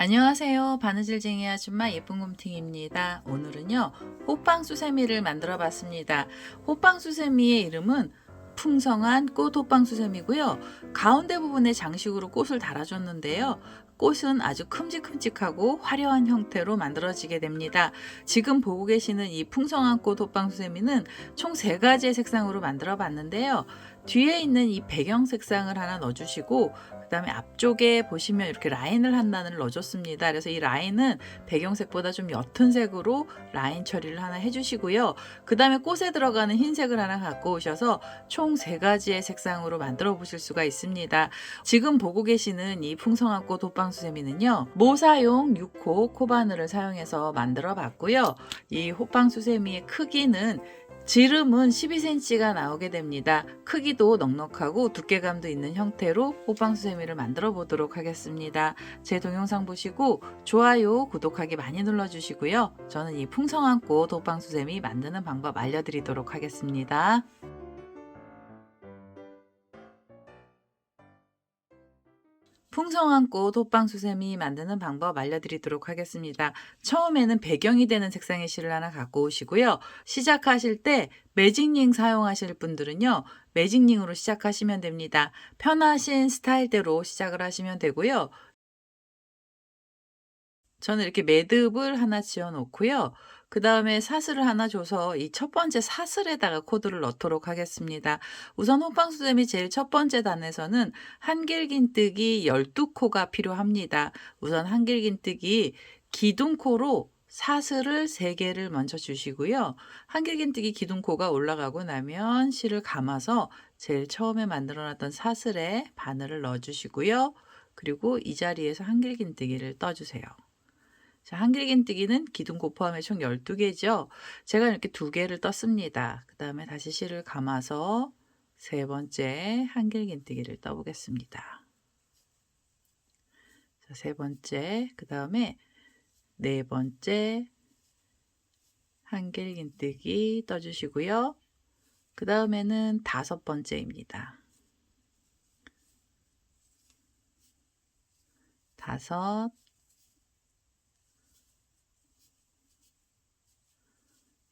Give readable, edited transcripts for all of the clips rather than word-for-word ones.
안녕하세요. 바느질쟁이 아줌마 예쁜곰팅입니다. 오늘은요, 호빵수세미를 만들어 봤습니다. 호빵수세미의 이름은 풍성한 꽃 호빵수세미고요. 가운데 부분에 장식으로 꽃을 달아줬는데요. 꽃은 아주 큼직큼직하고 화려한 형태로 만들어지게 됩니다. 지금 보고 계시는 이 풍성한 꽃 호빵수세미는 총 3가지의 색상으로 만들어 봤는데요. 뒤에 있는 이 배경 색상을 하나 넣어주시고, 그 다음에 앞쪽에 보시면 이렇게 라인을 한 단을 넣어줬습니다. 그래서 이 라인은 배경색보다 좀 옅은 색으로 라인 처리를 하나 해주시고요. 그 다음에 꽃에 들어가는 흰색을 하나 갖고 오셔서 총 3가지의 색상으로 만들어 보실 수가 있습니다. 지금 보고 계시는 이 풍성한 꽃 호빵수세미는요, 모사용 6호 코바늘을 사용해서 만들어 봤고요. 이 호빵수세미의 크기는 지름은 12cm가 나오게 됩니다. 크기도 넉넉하고 두께감도 있는 형태로 호빵수세미를 만들어 보도록 하겠습니다. 제 동영상 보시고 좋아요, 구독하기 많이 눌러주시고요. 저는 이 풍성한 꽃 호빵수세미 만드는 방법 알려드리도록 하겠습니다. 풍성한 꽃 호빵수세미 만드는 방법 알려드리도록 하겠습니다. 처음에는 배경이 되는 색상의 실을 하나 갖고 오시고요. 시작하실 때 매직링 사용하실 분들은요, 매직링으로 시작하시면 됩니다. 편하신 스타일대로 시작을 하시면 되고요. 저는 이렇게 매듭을 하나 지어 놓고요. 그 다음에 사슬을 하나 줘서 이 첫 번째 사슬에다가 코드를 넣도록 하겠습니다. 우선 호빵수세미 제일 첫 번째 단에서는 한길긴뜨기 12코가 필요합니다. 우선 한길긴뜨기 기둥코로 사슬을 3개를 먼저 주시고요. 한길긴뜨기 기둥코가 올라가고 나면 실을 감아서 제일 처음에 만들어 놨던 사슬에 바늘을 넣어 주시고요. 그리고 이 자리에서 한길긴뜨기를 떠주세요. 자, 한길긴뜨기는 기둥코 포함해 총 12개죠. 제가 이렇게 2개를 떴습니다. 그 다음에 다시 실을 감아서 3번째 한길긴뜨기를 떠보겠습니다. 자, 3번째, 그 다음에 4번째 한길긴뜨기 떠주시고요. 그 다음에는 5번째입니다. 5,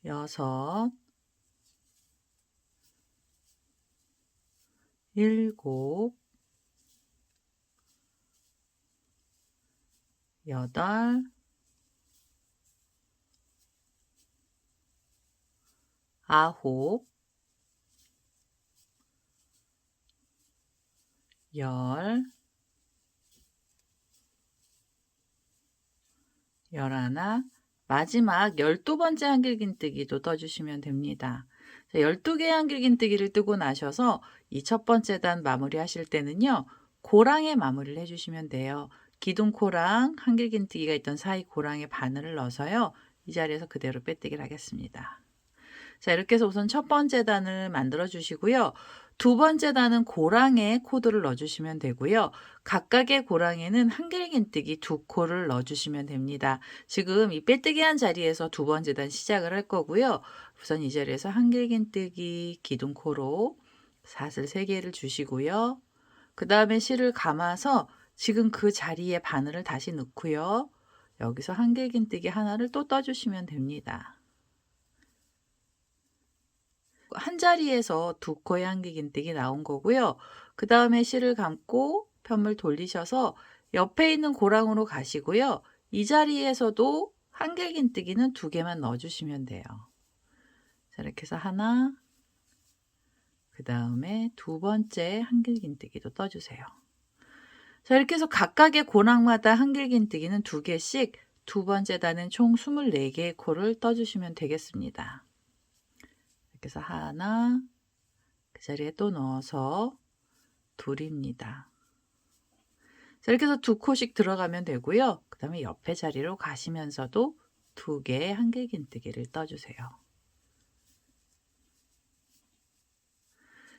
6, 7, 8, 9, 10, 11, 마지막 12번째 한길긴뜨기도 떠주시면 됩니다. 12개의 한길긴뜨기를 뜨고 나셔서 이 첫 번째 단 마무리 하실 때는요, 고랑에 마무리를 해주시면 돼요. 기둥코랑 한길긴뜨기가 있던 사이 고랑에 바늘을 넣어서요, 이 자리에서 그대로 빼뜨기를 하겠습니다. 자, 이렇게 해서 우선 첫 번째 단을 만들어 주시고요. 두 번째 단은 고랑에 코드를 넣어주시면 되고요. 각각의 고랑에는 한길긴뜨기 2코를 넣어주시면 됩니다. 지금 이 빼뜨기 한 자리에서 두 번째 단 시작을 할 거고요. 우선 이 자리에서 한길긴뜨기 기둥코로 사슬 3개를 주시고요. 그 다음에 실을 감아서 지금 그 자리에 바늘을 다시 넣고요. 여기서 한길긴뜨기 하나를 또 떠주시면 됩니다. 한 자리에서 2코의 한길긴뜨기 나온 거고요. 그 다음에 실을 감고 편물 돌리셔서 옆에 있는 고랑으로 가시고요. 이 자리에서도 한길긴뜨기는 2개만 넣어주시면 돼요. 자, 이렇게 해서 하나, 그 다음에 2번째 한길긴뜨기도 떠주세요. 자, 이렇게 해서 각각의 고랑마다 한길긴뜨기는 2개씩, 두 번째 단은 총 24개의 코를 떠주시면 되겠습니다. 그래서 하나, 그 자리에 또 넣어서 둘입니다. 자, 이렇게 해서 2코씩 들어가면 되고요. 그 다음에 옆에 자리로 가시면서도 2개의 한길긴뜨기를 떠주세요.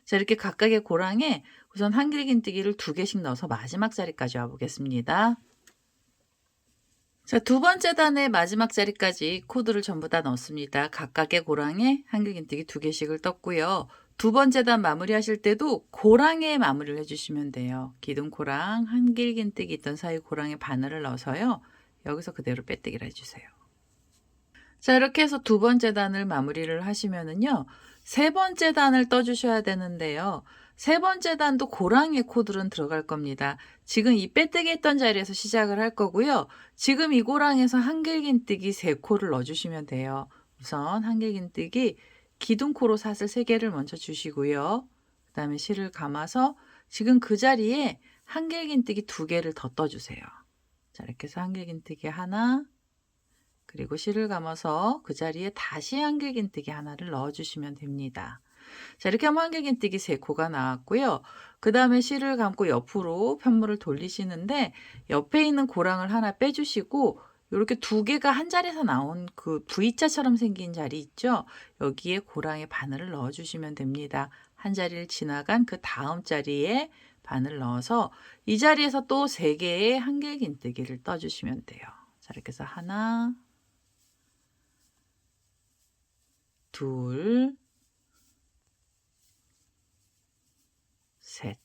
자, 이렇게 각각의 고랑에 우선 한길긴뜨기를 2개씩 넣어서 마지막 자리까지 와보겠습니다. 자, 두 번째 단의 마지막 자리까지 코드를 전부 다 넣습니다. 각각의 고랑에 한길긴뜨기 2개씩을 떴고요. 두 번째 단 마무리하실 때도 고랑에 마무리를 해주시면 돼요. 기둥코랑 한길긴뜨기 있던 사이 고랑에 바늘을 넣어서요. 여기서 그대로 빼뜨기를 해주세요. 자, 이렇게 해서 두 번째 단을 마무리를 하시면은요. 세 번째 단을 떠주셔야 되는데요. 세 번째 단도 고랑의 코들은 들어갈 겁니다. 지금 이 빼뜨기 했던 자리에서 시작을 할 거고요. 지금 이 고랑에서 한길긴뜨기 3코를 넣어주시면 돼요. 우선 한길긴뜨기 기둥코로 사슬 3개를 먼저 주시고요. 그 다음에 실을 감아서 지금 그 자리에 한길긴뜨기 2개를 더 떠주세요. 자, 이렇게 해서 한길긴뜨기 하나, 그리고 실을 감아서 그 자리에 다시 한길긴뜨기 하나를 넣어주시면 됩니다. 자, 이렇게 하면 한길긴뜨기 3코가 나왔고요. 그 다음에 실을 감고 옆으로 편물을 돌리시는데 옆에 있는 고랑을 하나 빼주시고 이렇게 2개가 한 자리에서 나온 그 V자처럼 생긴 자리 있죠? 여기에 고랑에 바늘을 넣어주시면 됩니다. 한 자리를 지나간 그 다음 자리에 바늘 넣어서 이 자리에서 또 3개의 한길긴뜨기를 떠주시면 돼요. 자, 이렇게 해서 하나, 둘, 셋.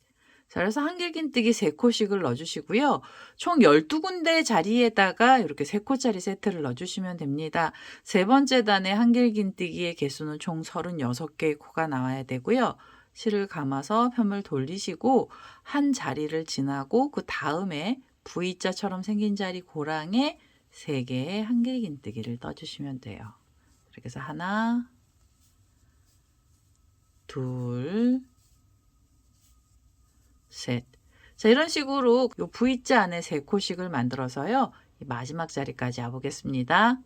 자, 그래서 한길긴뜨기 3코씩을 넣어주시고요. 총 12군데 자리에다가 이렇게 3코짜리 세트를 넣어주시면 됩니다. 세 번째 단의 한길긴뜨기의 개수는 총 36개의 코가 나와야 되고요. 실을 감아서 편물 돌리시고 한 자리를 지나고 그 다음에 V자처럼 생긴 자리 고랑에 3개의 한길긴뜨기를 떠주시면 돼요. 이렇게 해서 하나, 둘, 셋. 자, 이런 식으로 요 V자 안에 3코씩을 만들어서요. 이 마지막 자리까지 와보겠습니다.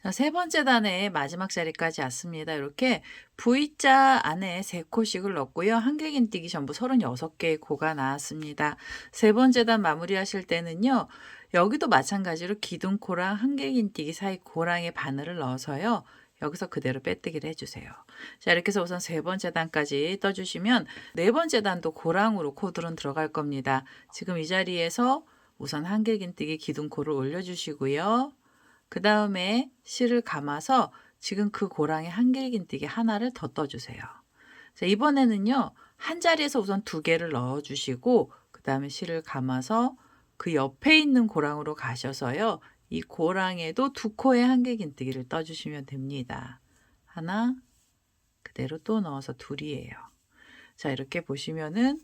자, 세 번째 단의 마지막 자리까지 왔습니다. 이렇게 V자 안에 3코씩을 넣고요. 한길긴뜨기 전부 36개의 코가 나왔습니다. 세 번째 단 마무리하실 때는요. 여기도 마찬가지로 기둥코랑 한길긴뜨기 사이 고랑에 바늘을 넣어서요. 여기서 그대로 빼뜨기를 해주세요. 자, 이렇게 해서 우선 세 번째 단까지 떠주시면 네 번째 단도 고랑으로 코들은 들어갈 겁니다. 지금 이 자리에서 우선 한길긴뜨기 기둥코를 올려주시고요. 그 다음에 실을 감아서 지금 그 고랑에 한길긴뜨기 하나를 더 떠주세요. 자, 이번에는요. 한 자리에서 우선 2개를 넣어주시고 그 다음에 실을 감아서 그 옆에 있는 고랑으로 가셔서요. 이 고랑에도 2코의 한길긴뜨기를 떠주시면 됩니다. 하나, 그대로 또 넣어서 둘이에요. 자, 이렇게 보시면은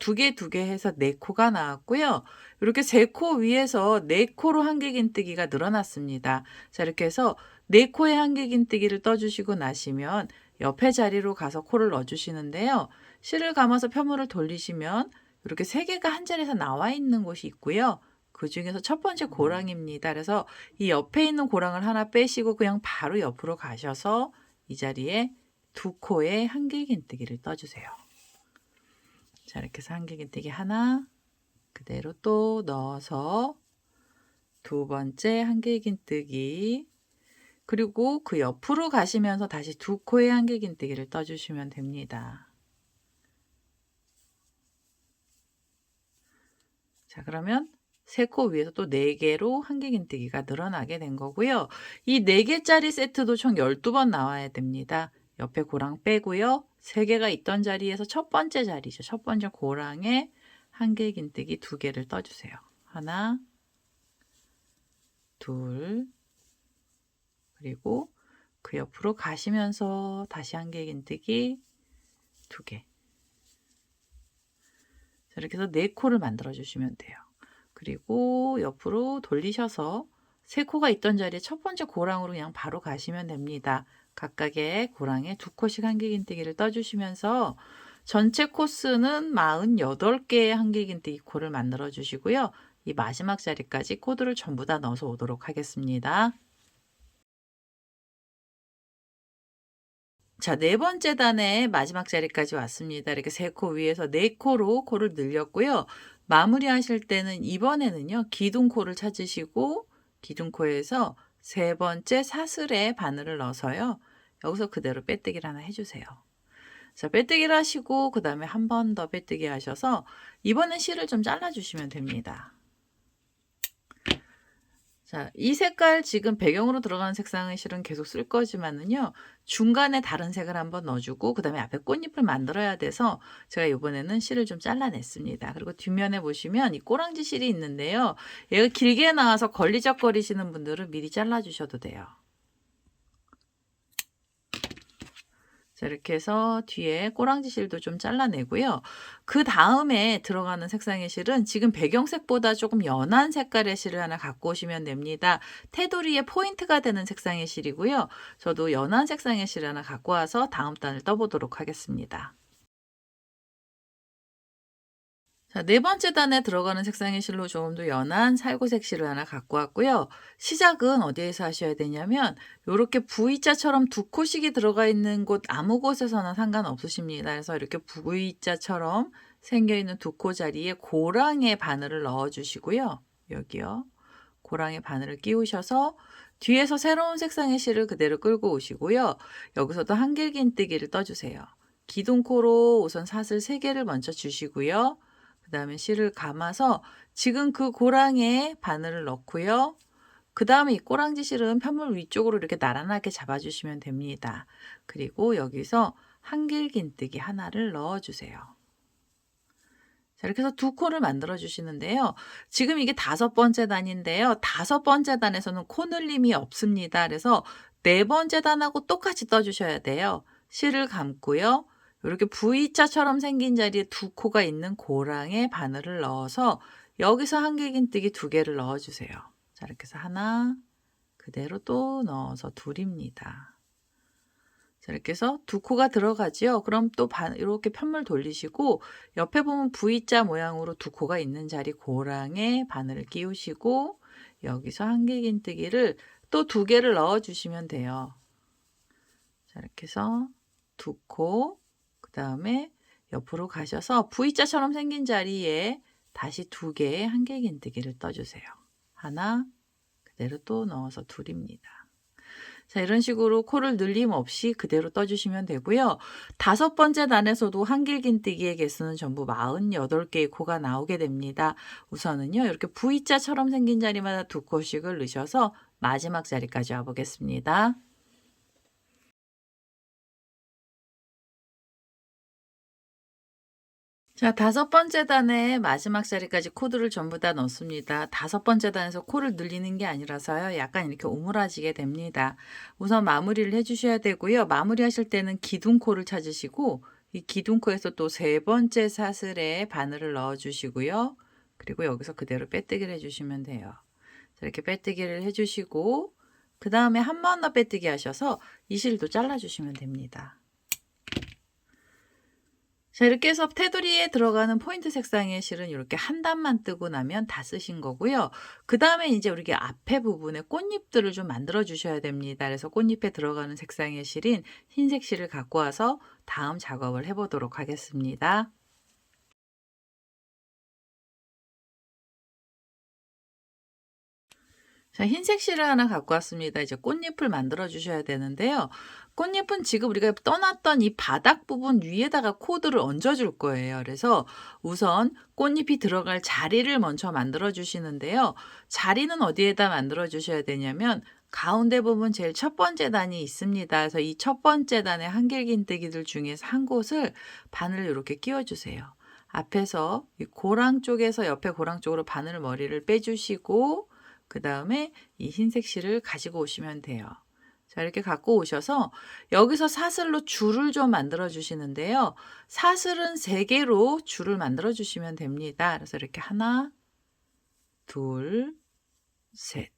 2개, 2개 해서 4코가 나왔고요. 이렇게 3코 위에서 4코로 한길긴뜨기가 늘어났습니다. 자, 이렇게 해서 4코의 한길긴뜨기를 떠주시고 나시면 옆에 자리로 가서 코를 넣어주시는데요. 실을 감아서 편물을 돌리시면 이렇게 3개가 한 자리에서 나와 있는 곳이 있고요. 그 중에서 첫 번째 고랑입니다. 그래서 이 옆에 있는 고랑을 하나 빼시고 그냥 바로 옆으로 가셔서 이 자리에 2코의 한길긴뜨기를 떠주세요. 자, 이렇게 해서 한길긴뜨기 하나 그대로 또 넣어서 두 번째 한길긴뜨기 그리고 그 옆으로 가시면서 다시 2코의 한길긴뜨기를 떠주시면 됩니다. 자, 그러면 3코 위에서 또 4개로 한길긴뜨기가 늘어나게 된 거고요. 이 4개짜리 세트도 총 12번 나와야 됩니다. 옆에 고랑 빼고요. 3개가 있던 자리에서 첫 번째 자리죠. 첫 번째 고랑에 한길긴뜨기 2개를 떠주세요. 하나, 둘, 그리고 그 옆으로 가시면서 다시 한길긴뜨기 2개. 이렇게 해서 4코를 만들어 주시면 돼요. 그리고 옆으로 돌리셔서 3코가 있던 자리에 첫 번째 고랑으로 그냥 바로 가시면 됩니다. 각각의 고랑에 2코씩 한길긴뜨기를 떠주시면서 전체 코스는 48개의 한길긴뜨기 코를 만들어 주시고요. 이 마지막 자리까지 코드를 전부 다 넣어서 오도록 하겠습니다. 자, 네 번째 단의 마지막 자리까지 왔습니다. 이렇게 3코 위에서 4코로 코를 늘렸고요. 마무리 하실 때는 이번에는요. 기둥코를 찾으시고 기둥코에서 세 번째 사슬에 바늘을 넣어서요. 여기서 그대로 빼뜨기를 하나 해주세요. 자, 빼뜨기를 하시고 그 다음에 한 번 더 빼뜨기 하셔서 이번엔 실을 좀 잘라주시면 됩니다. 자, 이 색깔 지금 배경으로 들어가는 색상은 실은 계속 쓸 거지만은요. 중간에 다른 색을 한번 넣어 주고 그다음에 앞에 꽃잎을 만들어야 돼서 제가 이번에는 실을 좀 잘라냈습니다. 그리고 뒷면에 보시면 이 꼬랑지 실이 있는데요. 얘가 길게 나와서 걸리적거리시는 분들은 미리 잘라 주셔도 돼요. 자, 이렇게 해서 뒤에 꼬랑지 실도 좀 잘라내고요. 그다음에 들어가는 색상의 실은 지금 배경색보다 조금 연한 색깔의 실을 하나 갖고 오시면 됩니다. 테두리에 포인트가 되는 색상의 실이고요. 저도 연한 색상의 실 하나 갖고 와서 다음 단을 떠보도록 하겠습니다. 자, 네 번째 단에 들어가는 색상의 실로 조금 더 연한 살구색 실을 하나 갖고 왔고요. 시작은 어디에서 하셔야 되냐면 요렇게 V자처럼 두 코씩이 들어가 있는 곳 아무 곳에서나 상관없으십니다. 그래서 이렇게 V자처럼 생겨 있는 두 코 자리에 고랑의 바늘을 넣어 주시고요. 여기요. 고랑의 바늘을 끼우셔서 뒤에서 새로운 색상의 실을 그대로 끌고 오시고요. 여기서도 한길긴뜨기를 떠주세요. 기둥코로 우선 사슬 3개를 먼저 주시고요. 그 다음에 실을 감아서 지금 그 고랑에 바늘을 넣고요. 그 다음에 이 꼬랑지 실은 편물 위쪽으로 이렇게 나란하게 잡아주시면 됩니다. 그리고 여기서 한길긴뜨기 하나를 넣어주세요. 자, 이렇게 해서 두 코를 만들어 주시는데요. 지금 이게 5번째 단인데요. 5번째 단에서는 코 늘림이 없습니다. 그래서 4번째 단하고 똑같이 떠주셔야 돼요. 실을 감고요. 이렇게 V자처럼 생긴 자리에 두 코가 있는 고랑에 바늘을 넣어서 여기서 한길긴뜨기 2개를 넣어주세요. 자, 이렇게 해서 하나, 그대로 또 넣어서 둘입니다. 자, 이렇게 해서 두 코가 들어가지요. 그럼 또 이렇게 편물 돌리시고 옆에 보면 V자 모양으로 두 코가 있는 자리 고랑에 바늘을 끼우시고 여기서 한길긴뜨기를 또 2개를 넣어 주시면 돼요. 자, 이렇게 해서 두 코, 그 다음에 옆으로 가셔서 V자처럼 생긴 자리에 다시 2개의 한길긴뜨기를 떠주세요. 하나, 그대로 또 넣어서 둘입니다. 자, 이런 식으로 코를 늘림 없이 그대로 떠주시면 되고요. 5번째 단에서도 한길긴뜨기의 개수는 전부 48개의 코가 나오게 됩니다. 우선은요, 이렇게 V자처럼 생긴 자리마다 2코씩을 넣으셔서 마지막 자리까지 와보겠습니다. 자, 5번째 단에 마지막 자리까지 코드를 전부 다 넣습니다. 5번째 단에서 코를 늘리는 게 아니라서요. 약간 이렇게 오므라지게 됩니다. 우선 마무리를 해주셔야 되고요. 마무리하실 때는 기둥코를 찾으시고 이 기둥코에서 또 3번째 사슬에 바늘을 넣어주시고요. 그리고 여기서 그대로 빼뜨기를 해주시면 돼요. 자, 이렇게 빼뜨기를 해주시고 그 다음에 한 번 더 빼뜨기 하셔서 이 실도 잘라주시면 됩니다. 자, 이렇게 해서 테두리에 들어가는 포인트 색상의 실은 이렇게 한 단만 뜨고 나면 다 쓰신 거고요. 그 다음에 이제 우리 앞에 부분에 꽃잎들을 좀 만들어 주셔야 됩니다. 그래서 꽃잎에 들어가는 색상의 실인 흰색 실을 갖고 와서 다음 작업을 해보도록 하겠습니다. 자, 흰색 실을 하나 갖고 왔습니다. 이제 꽃잎을 만들어 주셔야 되는데요. 꽃잎은 지금 우리가 떠났던 이 바닥 부분 위에다가 코드를 얹어 줄 거예요. 그래서 우선 꽃잎이 들어갈 자리를 먼저 만들어 주시는데요. 자리는 어디에다 만들어 주셔야 되냐면 가운데 부분 제일 첫 번째 단이 있습니다. 그래서 이 첫 번째 단의 한길긴뜨기들 중에서 한 곳을 바늘을 이렇게 끼워 주세요. 앞에서 이 고랑 쪽에서 옆에 고랑 쪽으로 바늘 머리를 빼주시고 그 다음에 이 흰색 실을 가지고 오시면 돼요. 자, 이렇게 갖고 오셔서 여기서 사슬로 줄을 좀 만들어 주시는데요. 사슬은 3개로 줄을 만들어 주시면 됩니다. 그래서 이렇게 하나, 둘, 셋.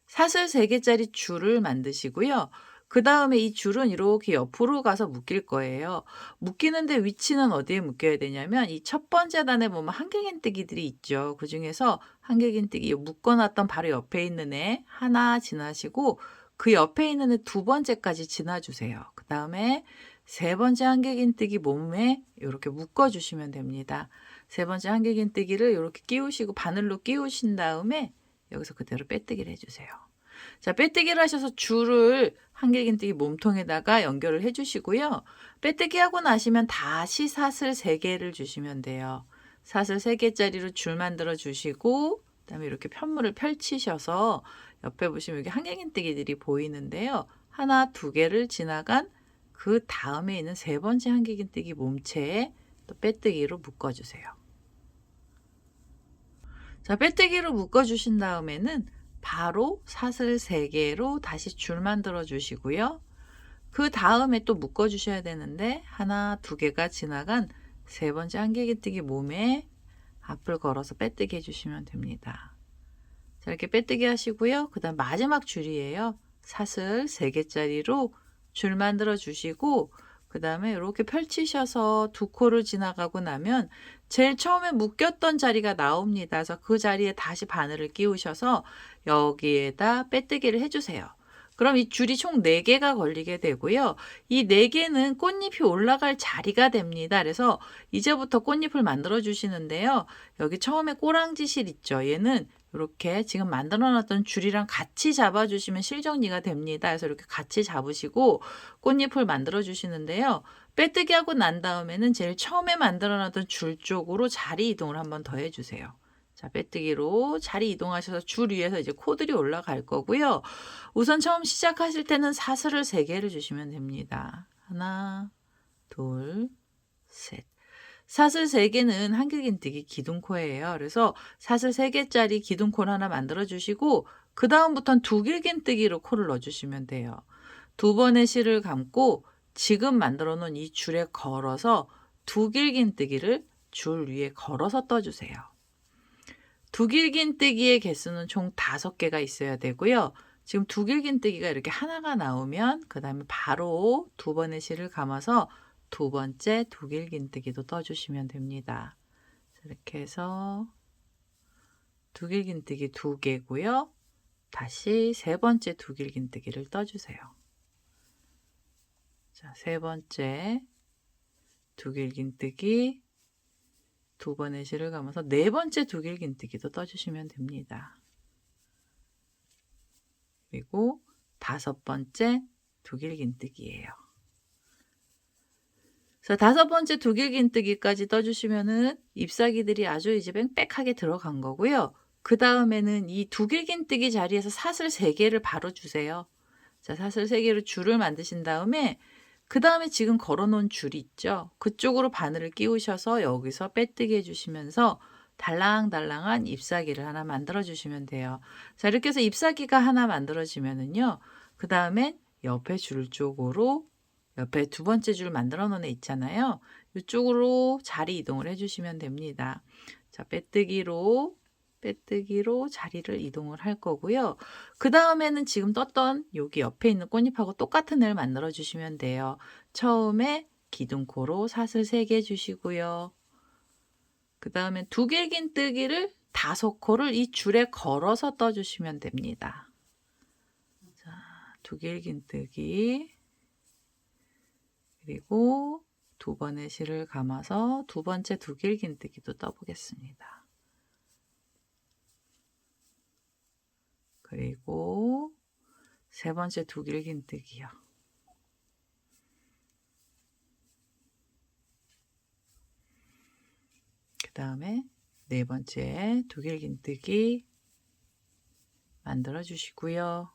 사슬 3개짜리 줄을 만드시고요. 그 다음에 이 줄은 이렇게 옆으로 가서 묶일 거예요. 묶이는데 위치는 어디에 묶여야 되냐면 이 첫 번째 단에 보면 한길긴뜨기들이 있죠. 그 중에서 한길긴뜨기 묶어놨던 바로 옆에 있는 애 하나 지나시고 그 옆에 있는 애 2번째까지 지나주세요. 그 다음에 3번째 한길긴뜨기 몸에 이렇게 묶어주시면 됩니다. 3번째 한길긴뜨기를 이렇게 끼우시고 바늘로 끼우신 다음에 여기서 그대로 빼뜨기를 해주세요. 자, 빼뜨기를 하셔서 줄을 한길긴뜨기 몸통에다가 연결을 해주시고요. 빼뜨기 하고 나시면 다시 사슬 3개를 주시면 돼요. 사슬 3개짜리로 줄 만들어 주시고 그다음에 이렇게 편물을 펼치셔서 옆에 보시면 여기 한길긴뜨기들이 보이는데요. 하나, 두 개를 지나간 그 다음에 있는 세 번째 한길긴뜨기 몸체에 또 빼뜨기로 묶어주세요. 자, 빼뜨기로 묶어주신 다음에는 바로 사슬 3개로 다시 줄 만들어 주시고요. 그 다음에 또 묶어주셔야 되는데 하나, 두 개가 지나간 세 번째 한길긴뜨기 몸에 앞을 걸어서 빼뜨기 해주시면 됩니다. 자, 이렇게 빼뜨기 하시고요. 그 다음 마지막 줄이에요. 사슬 3개짜리로 줄 만들어 주시고 그 다음에 이렇게 펼치셔서 두 코를 지나가고 나면 제일 처음에 묶였던 자리가 나옵니다. 그래서 그 자리에 다시 바늘을 끼우셔서 여기에다 빼뜨기를 해주세요. 그럼 이 줄이 총 4개가 걸리게 되고요. 이 4개는 꽃잎이 올라갈 자리가 됩니다. 그래서 이제부터 꽃잎을 만들어 주시는데요. 여기 처음에 꼬랑지실 있죠. 얘는 이렇게 지금 만들어 놨던 줄이랑 같이 잡아주시면 실정리가 됩니다. 그래서 이렇게 같이 잡으시고 꽃잎을 만들어 주시는데요. 빼뜨기 하고 난 다음에는 제일 처음에 만들어 놨던 줄 쪽으로 자리 이동을 한번 더 해주세요. 자, 빼뜨기로 자리 이동하셔서 줄 위에서 이제 코들이 올라갈 거고요. 우선 처음 시작하실 때는 사슬을 3개를 주시면 됩니다. 하나, 둘, 셋. 사슬 3개는 한길긴뜨기 기둥코예요. 그래서 사슬 3개짜리 기둥코를 하나 만들어 주시고 그 다음부터는 두길긴뜨기로 코를 넣어 주시면 돼요. 2번의 실을 감고 지금 만들어 놓은 이 줄에 걸어서 두길긴뜨기를 줄 위에 걸어서 떠주세요. 두길긴뜨기의 개수는 총 5개가 있어야 되고요. 지금 두길긴뜨기가 이렇게 하나가 나오면 그 다음에 바로 2번의 실을 감아서 2번째 두길긴뜨기도 떠주시면 됩니다. 이렇게 해서 두길긴뜨기 2개고요. 다시 3번째 두길긴뜨기를 떠주세요. 자, 3번째 두길긴뜨기 2번의 실을 감아서 4번째 두길긴뜨기도 떠주시면 됩니다. 그리고 5번째 두길긴뜨기예요. 그래서 5번째 두길긴뜨기까지 떠주시면은 잎사귀들이 아주 이제 빽빽하게 들어간 거고요. 그 다음에는 이 두길긴뜨기 자리에서 사슬 3개를 바로 주세요. 자, 사슬 3개로 줄을 만드신 다음에 그 다음에 지금 걸어놓은 줄이 있죠. 그쪽으로 바늘을 끼우셔서 여기서 빼뜨기 해주시면서 달랑달랑한 잎사귀를 하나 만들어 주시면 돼요. 자, 이렇게 해서 잎사귀가 하나 만들어지면은요. 그 다음에 옆에 줄 쪽으로 옆에 2번째 줄 만들어 놓은 애 있잖아요. 이쪽으로 자리 이동을 해주시면 됩니다. 자, 빼뜨기로 자리를 이동을 할 거고요. 그 다음에는 지금 떴던 여기 옆에 있는 꽃잎하고 똑같은 애를 만들어 주시면 돼요. 처음에 기둥코로 사슬 3개 주시고요. 그 다음에 두길긴뜨기를 5코를 이 줄에 걸어서 떠주시면 됩니다. 자, 두길긴뜨기 그리고 2번의 실을 감아서 2번째 두길긴뜨기도 떠보겠습니다. 그리고 3번째 두길긴뜨기요. 그 다음에 4번째 두길긴뜨기 만들어 주시고요.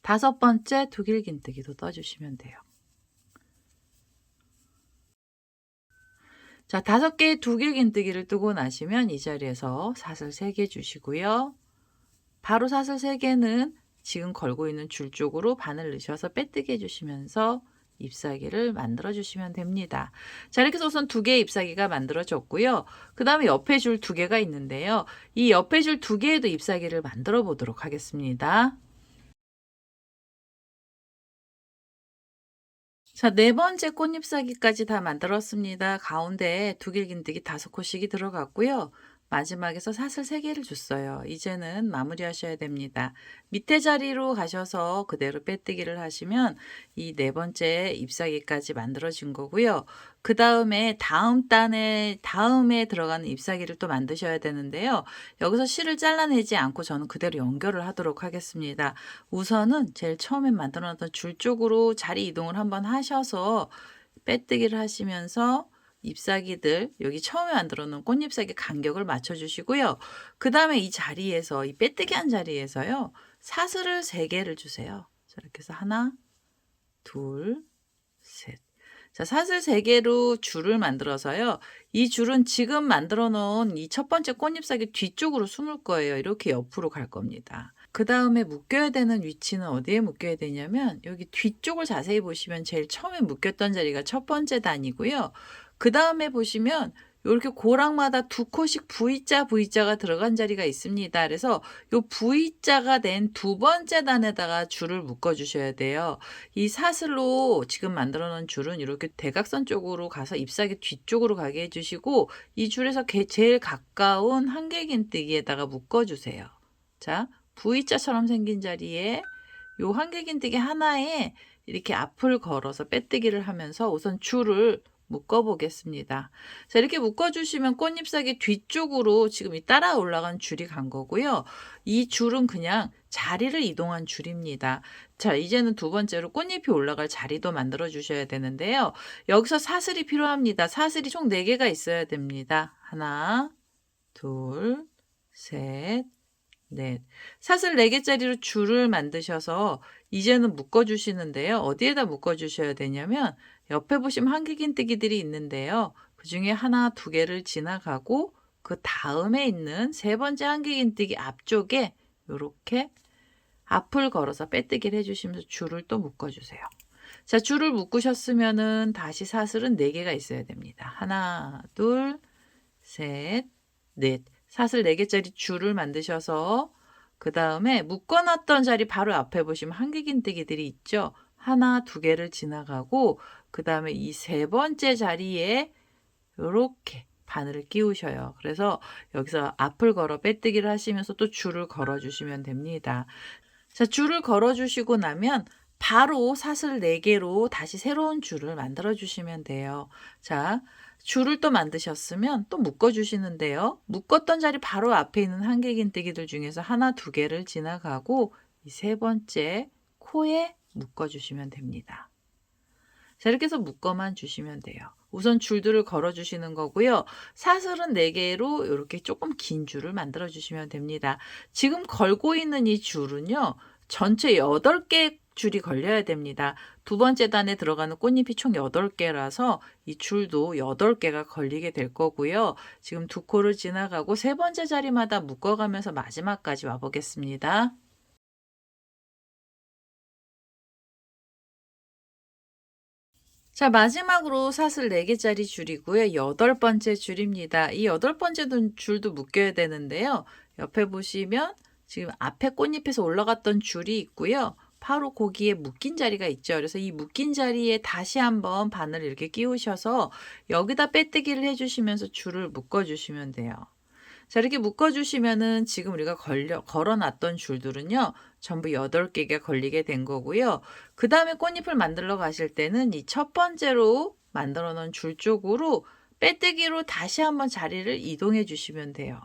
5번째 두길긴뜨기도 떠주시면 돼요. 자, 5개의 두길긴뜨기를 뜨고 나시면 이 자리에서 사슬 3개 주시고요. 바로 사슬 3개는 지금 걸고 있는 줄 쪽으로 바늘 넣으셔서 빼뜨기 해주시면서 잎사귀를 만들어 주시면 됩니다. 자, 이렇게 해서 우선 2개의 잎사귀가 만들어졌고요. 그 다음에 옆에 줄 2개가 있는데요. 이 옆에 줄 2개에도 잎사귀를 만들어 보도록 하겠습니다. 자, 4번째 꽃잎사귀까지 다 만들었습니다. 가운데에 두길긴뜨기 5코씩이 들어갔고요. 마지막에서 사슬 3개를 줬어요. 이제는 마무리 하셔야 됩니다. 밑에 자리로 가셔서 그대로 빼뜨기를 하시면 이 4번째 잎사귀까지 만들어진 거고요. 그 다음에 다음에 들어가는 잎사귀를 또 만드셔야 되는데요. 여기서 실을 잘라내지 않고 저는 그대로 연결을 하도록 하겠습니다. 우선은 제일 처음에 만들어놨던 줄 쪽으로 자리 이동을 한번 하셔서 빼뜨기를 하시면서 잎사귀들 여기 처음에 만들어 놓은 꽃잎사귀 간격을 맞춰 주시고요. 그다음에 이 자리에서 이 빼뜨기 한 자리에서요. 사슬을 3개를 주세요. 자, 이렇게 해서 하나, 둘, 셋. 자, 사슬 3개로 줄을 만들어서요. 이 줄은 지금 만들어 놓은 이 첫 번째 꽃잎사귀 뒤쪽으로 숨을 거예요. 이렇게 옆으로 갈 겁니다. 그 다음에 묶여야 되는 위치는 어디에 묶여야 되냐면 여기 뒤쪽을 자세히 보시면 제일 처음에 묶였던 자리가 첫 번째 단이고요. 그 다음에 보시면 이렇게 고랑마다 2코씩 V자가 들어간 자리가 있습니다. 그래서 이 V자가 된 두 번째 단에다가 줄을 묶어 주셔야 돼요. 이 사슬로 지금 만들어 놓은 줄은 이렇게 대각선 쪽으로 가서 잎사귀 뒤쪽으로 가게 해주시고 이 줄에서 제일 가까운 한길긴뜨기에다가 묶어 주세요. 자, V자처럼 생긴 자리에 요 한길긴뜨기 하나에 이렇게 앞을 걸어서 빼뜨기를 하면서 우선 줄을 묶어 보겠습니다. 자, 이렇게 묶어 주시면 꽃잎사귀 뒤쪽으로 지금 이 따라 올라간 줄이 간 거고요. 이 줄은 그냥 자리를 이동한 줄입니다. 자, 이제는 두 번째로 꽃잎이 올라갈 자리도 만들어 주셔야 되는데요. 여기서 사슬이 필요합니다. 사슬이 총 4개가 있어야 됩니다. 하나, 둘, 셋, 넷. 사슬 4개짜리로 줄을 만드셔서 이제는 묶어 주시는데요. 어디에다 묶어 주셔야 되냐면 옆에 보시면 한길긴뜨기들이 있는데요. 그 중에 하나, 2개를 지나가고 그 다음에 있는 세 번째 한길긴뜨기 앞쪽에 이렇게 앞을 걸어서 빼뜨기를 해주시면서 줄을 또 묶어주세요. 자, 줄을 묶으셨으면은 다시 사슬은 4개가 있어야 됩니다. 하나, 둘, 셋, 넷. 사슬 4개짜리 줄을 만드셔서 그 다음에 묶어놨던 자리 바로 앞에 보시면 한길긴뜨기들이 있죠. 하나, 2개를 지나가고 그 다음에 이 세 번째 자리에 이렇게 바늘을 끼우셔요. 그래서 여기서 앞을 걸어 빼뜨기를 하시면서 또 줄을 걸어 주시면 됩니다. 자, 줄을 걸어 주시고 나면 바로 사슬 4개로 다시 새로운 줄을 만들어 주시면 돼요. 자, 줄을 또 만드셨으면 또 묶어 주시는데요. 묶었던 자리 바로 앞에 있는 한길긴뜨기들 중에서 하나, 2개를 지나가고 이 세 번째 코에 묶어 주시면 됩니다. 자, 이렇게 해서 묶어만 주시면 돼요. 우선 줄들을 걸어 주시는 거고요. 사슬은 4개로 이렇게 조금 긴 줄을 만들어 주시면 됩니다. 지금 걸고 있는 이 줄은요. 전체 8개 줄이 걸려야 됩니다. 두 번째 단에 들어가는 꽃잎이 총 8개라서 이 줄도 8개가 걸리게 될 거고요. 지금 2코를 지나가고 세 번째 자리마다 묶어가면서 마지막까지 와보겠습니다. 자, 마지막으로 사슬 4개짜리 줄이고요. 8번째 줄입니다. 이 8번째 줄도 묶여야 되는데요. 옆에 보시면 지금 앞에 꽃잎에서 올라갔던 줄이 있고요. 바로 거기에 묶인 자리가 있죠. 그래서 이 묶인 자리에 다시 한번 바늘을 이렇게 끼우셔서 여기다 빼뜨기를 해주시면서 줄을 묶어주시면 돼요. 자, 이렇게 묶어주시면은 지금 우리가 걸어놨던 줄들은요, 전부 8개가 걸리게 된 거고요. 그 다음에 꽃잎을 만들러 가실 때는 이 첫 번째로 만들어 놓은 줄 쪽으로 빼뜨기로 다시 한번 자리를 이동해 주시면 돼요.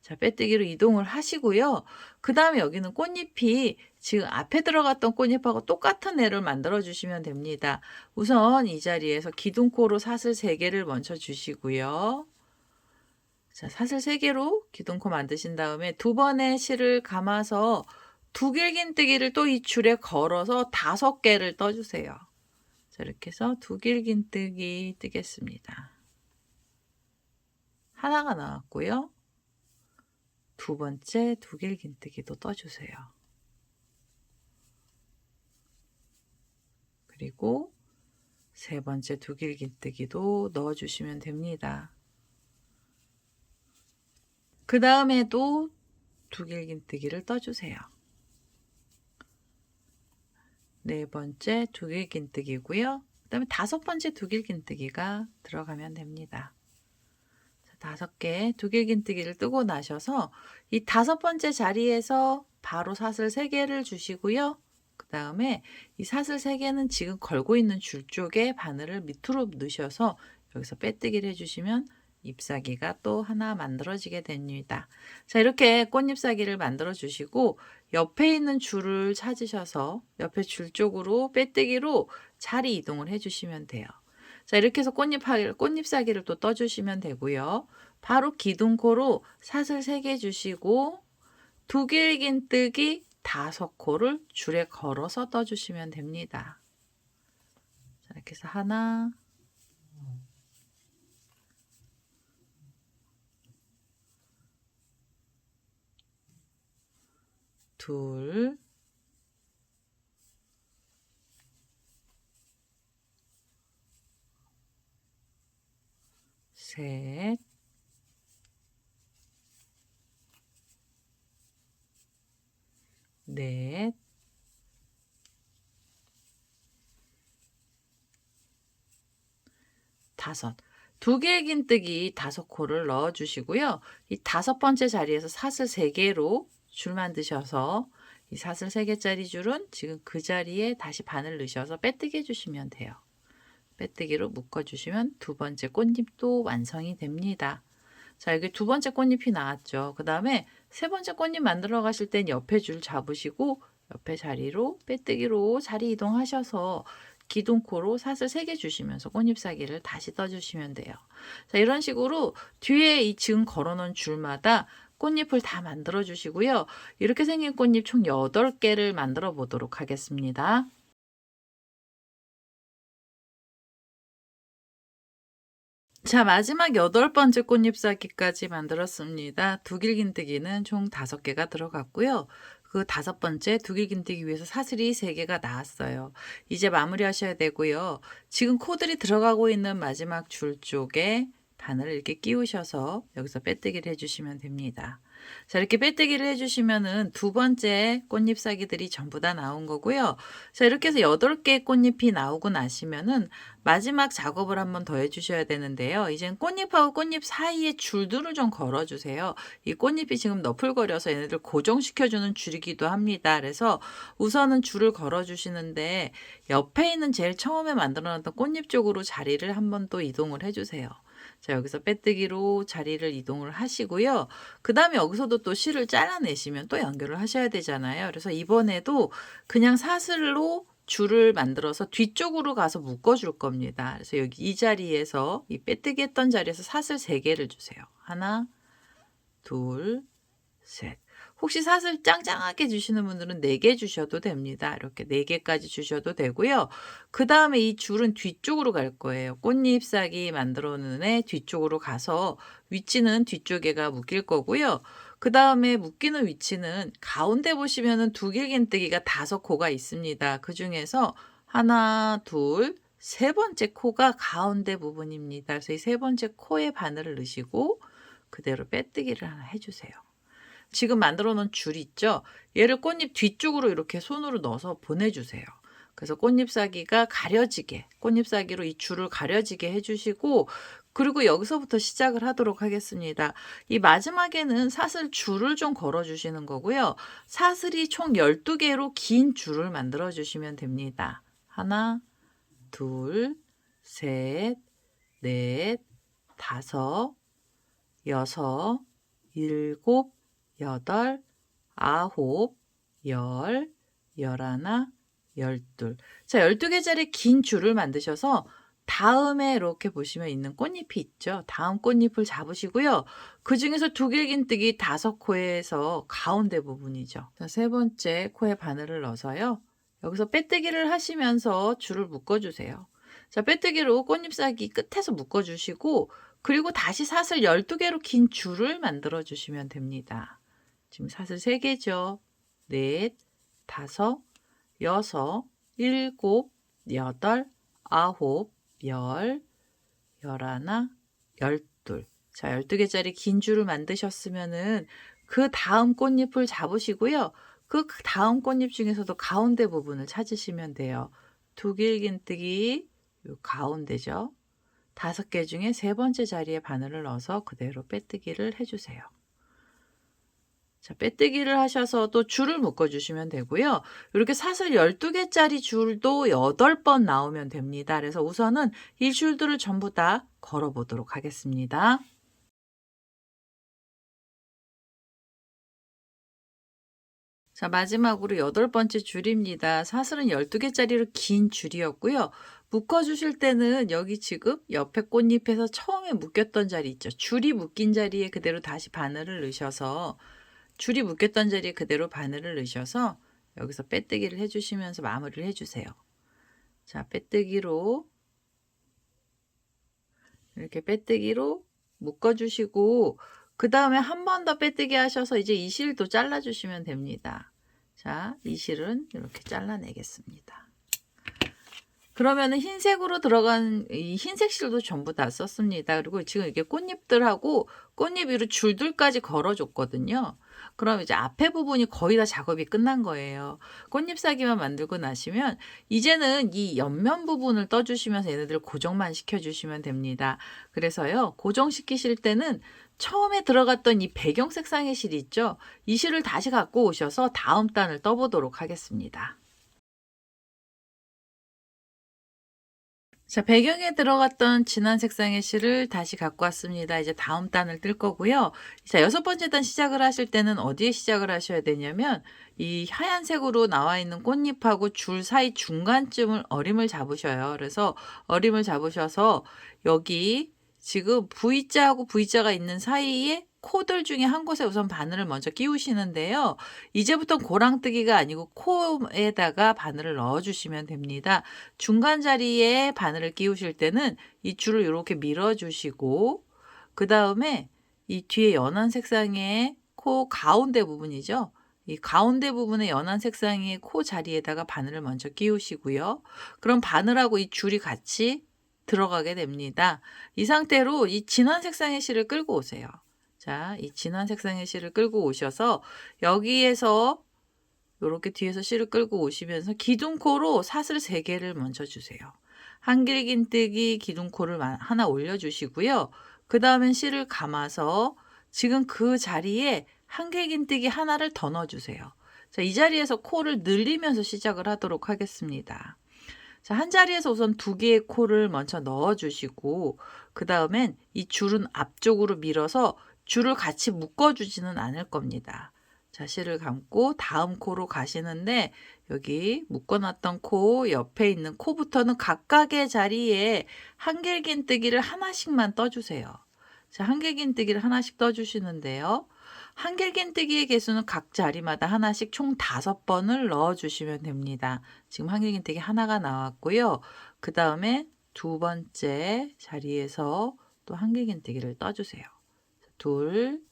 자, 빼뜨기로 이동을 하시고요. 그 다음에 여기는 꽃잎이 지금 앞에 들어갔던 꽃잎하고 똑같은 애를 만들어 주시면 됩니다. 우선 이 자리에서 기둥코로 사슬 3개를 먼저 주시고요. 자, 사슬 3개로 기둥코 만드신 다음에 2번의 실을 감아서 두길긴뜨기를 또 이 줄에 걸어서 5개를 떠주세요. 자, 이렇게 해서 두길긴뜨기 뜨겠습니다. 하나가 나왔고요. 두 번째 두길긴뜨기도 떠주세요. 그리고 세 번째 두길긴뜨기도 넣어주시면 됩니다. 그 다음에도 두길긴뜨기를 떠주세요. 네 번째 두길긴뜨기고요. 그 다음에 5번째 두길긴뜨기가 들어가면 됩니다. 5개 두길긴뜨기를 뜨고 나셔서 이 5번째 자리에서 바로 사슬 3개를 주시고요. 그 다음에 이 사슬 3개는 지금 걸고 있는 줄 쪽에 바늘을 밑으로 넣으셔서 여기서 빼뜨기를 해주시면 잎사귀가 또 하나 만들어지게 됩니다. 자, 이렇게 꽃잎사귀를 만들어 주시고 옆에 있는 줄을 찾으셔서 옆에 줄 쪽으로 빼뜨기로 자리 이동을 해주시면 돼요. 자, 이렇게 해서 꽃잎사기를 또 떠주시면 되고요. 바로 기둥코로 사슬 3개 주시고 두길긴뜨기 5코를 줄에 걸어서 떠주시면 됩니다. 자, 이렇게 해서 하나, 둘, 셋, 넷, 다섯. 두길긴뜨기 5코를 넣어 주시고요. 이 5번째 자리에서 사슬 3개로 줄 만드셔서 이 사슬 3개짜리 줄은 지금 그 자리에 다시 바늘 넣으셔서 빼뜨기 해주시면 돼요. 빼뜨기로 묶어주시면 2번째 꽃잎도 완성이 됩니다. 자, 여기 2번째 꽃잎이 나왔죠. 그 다음에 3번째 꽃잎 만들어 가실 땐 옆에 줄 잡으시고 옆에 자리로 빼뜨기로 자리 이동하셔서 기둥코로 사슬 3개 주시면서 꽃잎사기를 다시 떠주시면 돼요. 자, 이런 식으로 뒤에 이 지금 걸어놓은 줄마다 꽃잎을 다 만들어 주시고요. 이렇게 생긴 꽃잎 총 8개를 만들어 보도록 하겠습니다. 자, 마지막 8번째 꽃잎사기까지 만들었습니다. 두길긴뜨기는 총 5개가 들어갔고요. 그 5번째 두길긴뜨기 위해서 사슬이 3개가 나왔어요. 이제 마무리 하셔야 되고요. 지금 코들이 들어가고 있는 마지막 줄 쪽에 바늘을 이렇게 끼우셔서 여기서 빼뜨기를 해주시면 됩니다. 자, 이렇게 빼뜨기를 해주시면은 2번째 꽃잎사기들이 전부 다 나온 거고요. 자, 이렇게 해서 8개의 꽃잎이 나오고 나시면은 마지막 작업을 한번 더 해주셔야 되는데요. 이젠 꽃잎하고 꽃잎 사이에 줄들을 좀 걸어주세요. 이 꽃잎이 지금 너풀거려서 얘네들 고정시켜주는 줄이기도 합니다. 그래서 우선은 줄을 걸어주시는데 옆에 있는 제일 처음에 만들어놨던 꽃잎 쪽으로 자리를 한번 또 이동을 해주세요. 자, 여기서 빼뜨기로 자리를 이동을 하시고요. 그 다음에 여기서도 또 실을 잘라내시면 또 연결을 하셔야 되잖아요. 그래서 이번에도 그냥 사슬로 줄을 만들어서 뒤쪽으로 가서 묶어줄 겁니다. 그래서 여기 이 자리에서 이 빼뜨기 했던 자리에서 사슬 3개를 주세요. 하나, 둘, 셋. 혹시 사슬 짱짱하게 주시는 분들은 4개 주셔도 됩니다. 이렇게 4개까지 주셔도 되고요. 그 다음에 이 줄은 뒤쪽으로 갈 거예요. 꽃잎사기 만들어 놓은 애 뒤쪽으로 가서 위치는 뒤쪽에가 묶일 거고요. 그 다음에 묶이는 위치는 가운데 보시면은 두길긴뜨기가 5코가 있습니다. 그 중에서 하나, 둘, 3번째 코가 가운데 부분입니다. 그래서 이 3번째 코에 바늘을 넣으시고 그대로 빼뜨기를 하나 해주세요. 지금 만들어 놓은 줄 있죠? 얘를 꽃잎 뒤쪽으로 이렇게 손으로 넣어서 보내주세요. 그래서 꽃잎사기가 가려지게, 꽃잎사기로 이 줄을 가려지게 해주시고, 그리고 여기서부터 시작을 하도록 하겠습니다. 이 마지막에는 사슬 줄을 좀 걸어주시는 거고요. 사슬이 총 12개로 긴 줄을 만들어 주시면 됩니다. 하나, 둘, 셋, 넷, 다섯, 여섯, 일곱, 여덟, 아홉, 열, 열하나, 열둘. 자, 12개짜리 긴 줄을 만드셔서 다음에 이렇게 보시면 있는 꽃잎이 있죠. 다음 꽃잎을 잡으시고요. 그 중에서 두길긴뜨기 5코에서 가운데 부분이죠. 자, 3번째 코에 바늘을 넣어서요. 여기서 빼뜨기를 하시면서 줄을 묶어주세요. 자, 빼뜨기로 꽃잎사기 끝에서 묶어주시고 그리고 다시 사슬 12개로 긴 줄을 만들어 주시면 됩니다. 지금 사슬 3개죠. 넷, 다섯, 여섯, 일곱, 여덟, 아홉, 열, 열하나, 열둘. 자, 12개짜리 긴 줄을 만드셨으면은 그 다음 꽃잎을 잡으시고요. 그 다음 꽃잎 중에서도 가운데 부분을 찾으시면 돼요. 두길긴뜨기 요 가운데죠. 5개 중에 3번째 자리에 바늘을 넣어서 그대로 빼뜨기를 해주세요. 자, 빼뜨기를 하셔서 또 줄을 묶어주시면 되고요. 이렇게 사슬 12개짜리 줄도 8번 나오면 됩니다. 그래서 우선은 이 줄들을 전부 다 걸어보도록 하겠습니다. 자, 마지막으로 8번째 줄입니다. 사슬은 12개짜리로 긴 줄이었고요. 묶어주실 때는 여기 지금 옆에 꽃잎에서 처음에 묶였던 자리 있죠. 줄이 묶인 자리에 그대로 다시 바늘을 넣으셔서 줄이 묶였던 자리에 그대로 바늘을 넣으셔서 여기서 빼뜨기를 해주시면서 마무리를 해주세요. 자, 빼뜨기로 이렇게 빼뜨기로 묶어주시고 그 다음에 한 번 더 빼뜨기 하셔서 이제 이 실도 잘라주시면 됩니다. 자, 이 실은 이렇게 잘라내겠습니다. 그러면은 흰색으로 들어간 이 흰색 실도 전부 다 썼습니다. 그리고 지금 이게 꽃잎들하고 꽃잎 위로 줄들까지 걸어줬거든요. 그럼 이제 앞에 부분이 거의 다 작업이 끝난 거예요. 꽃잎사기만 만들고 나시면 이제는 이 옆면 부분을 떠주시면서 얘네들을 고정만 시켜주시면 됩니다. 그래서요, 고정시키실 때는 처음에 들어갔던 이 배경 색상의 실이 있죠? 이 실을 다시 갖고 오셔서 다음 단을 떠보도록 하겠습니다. 자, 배경에 들어갔던 진한 색상의 실을 다시 갖고 왔습니다. 이제 다음 단을 뜰 거고요. 자, 6번째 단 시작을 하실 때는 어디에 시작을 하셔야 되냐면 이 하얀색으로 나와 있는 꽃잎하고 줄 사이 중간쯤을 어림을 잡으셔요. 그래서 어림을 잡으셔서 여기 지금 V자하고 V자가 있는 사이에 코들 중에 한 곳에 우선 바늘을 먼저 끼우시는데요. 이제부터는 고랑뜨기가 아니고 코에다가 바늘을 넣어주시면 됩니다. 중간 자리에 바늘을 끼우실 때는 이 줄을 이렇게 밀어주시고 그 다음에 이 뒤에 연한 색상의 코 가운데 부분이죠. 이 가운데 부분에 연한 색상의 코 자리에다가 바늘을 먼저 끼우시고요. 그럼 바늘하고 이 줄이 같이 들어가게 됩니다. 이 상태로 이 진한 색상의 실을 끌고 오세요. 자, 이 진한 색상의 실을 끌고 오셔서 여기에서 이렇게 뒤에서 실을 끌고 오시면서 기둥코로 사슬 3개를 먼저 주세요. 한길긴뜨기 기둥코를 하나 올려주시고요. 그 다음엔 실을 감아서 지금 그 자리에 한길긴뜨기 하나를 더 넣어주세요. 자, 이 자리에서 코를 늘리면서 시작을 하도록 하겠습니다. 자, 한 자리에서 우선 2개의 코를 먼저 넣어주시고 그 다음엔 이 줄은 앞쪽으로 밀어서 줄을 같이 묶어주지는 않을 겁니다. 자, 실을 감고 다음 코로 가시는데 여기 묶어놨던 코 옆에 있는 코부터는 각각의 자리에 한길긴뜨기를 하나씩만 떠주세요. 자, 한길긴뜨기를 하나씩 떠주시는데요. 한길긴뜨기의 개수는 각 자리마다 하나씩 총 5번을 넣어주시면 됩니다. 지금 한길긴뜨기 하나가 나왔고요. 그 다음에 2번째 자리에서 또 한길긴뜨기를 떠주세요. 둘,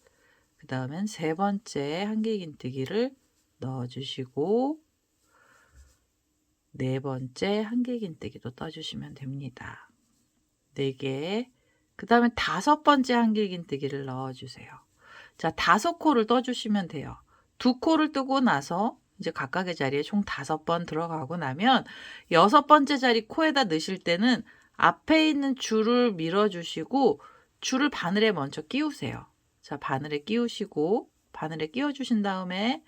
그 다음엔 3번째 한길긴뜨기를 넣어주시고 4번째 한길긴뜨기도 떠주시면 됩니다. 4개, 그 다음에 5번째 한길긴뜨기를 넣어주세요. 자, 5코를 떠주시면 돼요. 2코를 뜨고 나서 이제 각각의 자리에 총 5번 들어가고 나면 6번째 자리 코에다 넣으실 때는 앞에 있는 줄을 밀어주시고 줄을 바늘에 먼저 끼우세요. 자, 바늘에 끼우시고 바늘에 끼워주신 다음에